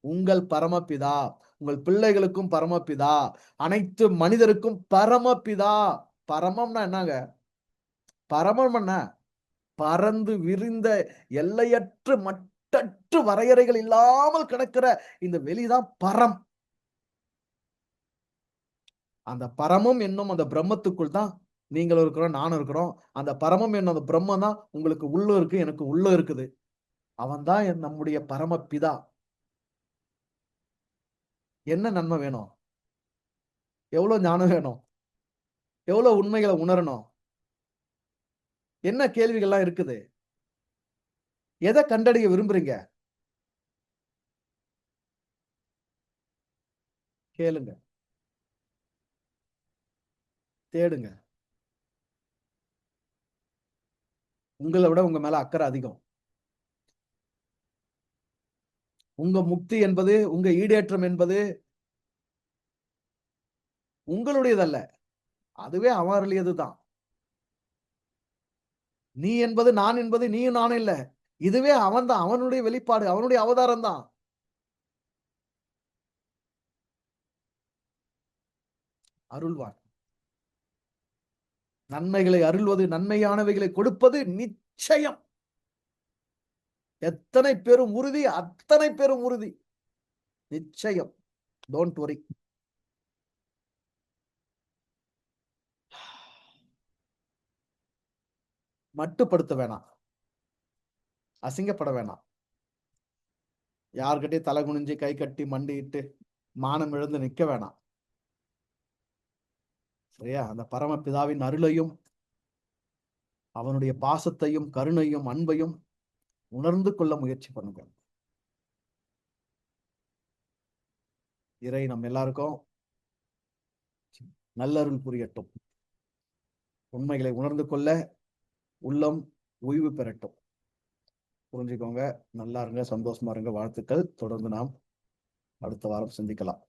உங்கள் பரமபிதா. உங்கள் பிள்ளைகளுக்கும் பரமபிதா. அனைத்து மனிதருக்கும் பரமபிதா. பரமம்னா என்னங்க? பரமம் என்ன? பரந்து விரிந்த எல்லையற்று மட்டற்று வரையறைகள் இல்லாமல் கிடக்கிற இந்த வெளிதான் பரம். அந்த பரமம் என்னும் அந்த பிரம்மத்துக்குள் தான் நீங்களும் இருக்கிறோம், நானும் இருக்கிறோம். அந்த பரமம் என்னும் அந்த பிரம்மம் தான் உங்களுக்கு உள்ள இருக்கு, எனக்கு உள்ள இருக்குது. அவன் தான் நம்முடைய பரமபிதா. என்ன நன்மை வேணும்? எவ்வளவு ஞானம் வேணும்? எவ்வளவு உண்மைகளை உணரணும்? என்ன கேள்விகள்லாம் இருக்குது? எதை கண்டடைய விரும்புறீங்க? கேளுங்க, தேடுங்க. உங்கள விட உங்க மேல அக்கறை அதிகம். உங்க முக்தி என்பது, உங்க ஈடேற்றம் என்பது உங்களுடையதல்ல. அதுவே அவன் அருளியதுதான். நீ என்பது, நான் என்பது நீயும் நானும் இல்ல. இதுவே அவன் தான். அவனுடைய வெளிப்பாடு, அவனுடைய அவதாரம் தான். அருள்வான். நன்மைகளை அருள்வது, நன்மையானவைகளை கொடுப்பது நிச்சயம். எத்தனை பேரும் உறுதி, அத்தனை பேரும் உறுதி. நிச்சயம். Don't worry. மட்டுப்படுத்த வேணாம். அசிங்கப்பட வேணாம். யார்கிட்டயும் தலை குனிஞ்சு, கை கட்டி, மண்டியிட்டு, மானம் இழந்து நிக்க வேணாம். சரியா? அந்த பரமபிதாவின் அருளையும், அவனுடைய பாசத்தையும், கருணையும், அன்பையும் உணர்ந்து கொள்ள முயற்சி பண்ணுங்க. இறை நம்ம எல்லாருக்கும் நல்லருள் புரியட்டும். உண்மைகளை உணர்ந்து கொள்ள உள்ளம் ஓய்வு பெறட்டும். புரிஞ்சுக்கோங்க. நல்லா இருங்க, சந்தோஷமா இருங்க. வாழ்த்துக்கள். தொடர்ந்து நாம் அடுத்த வாரம் சந்திக்கலாம்.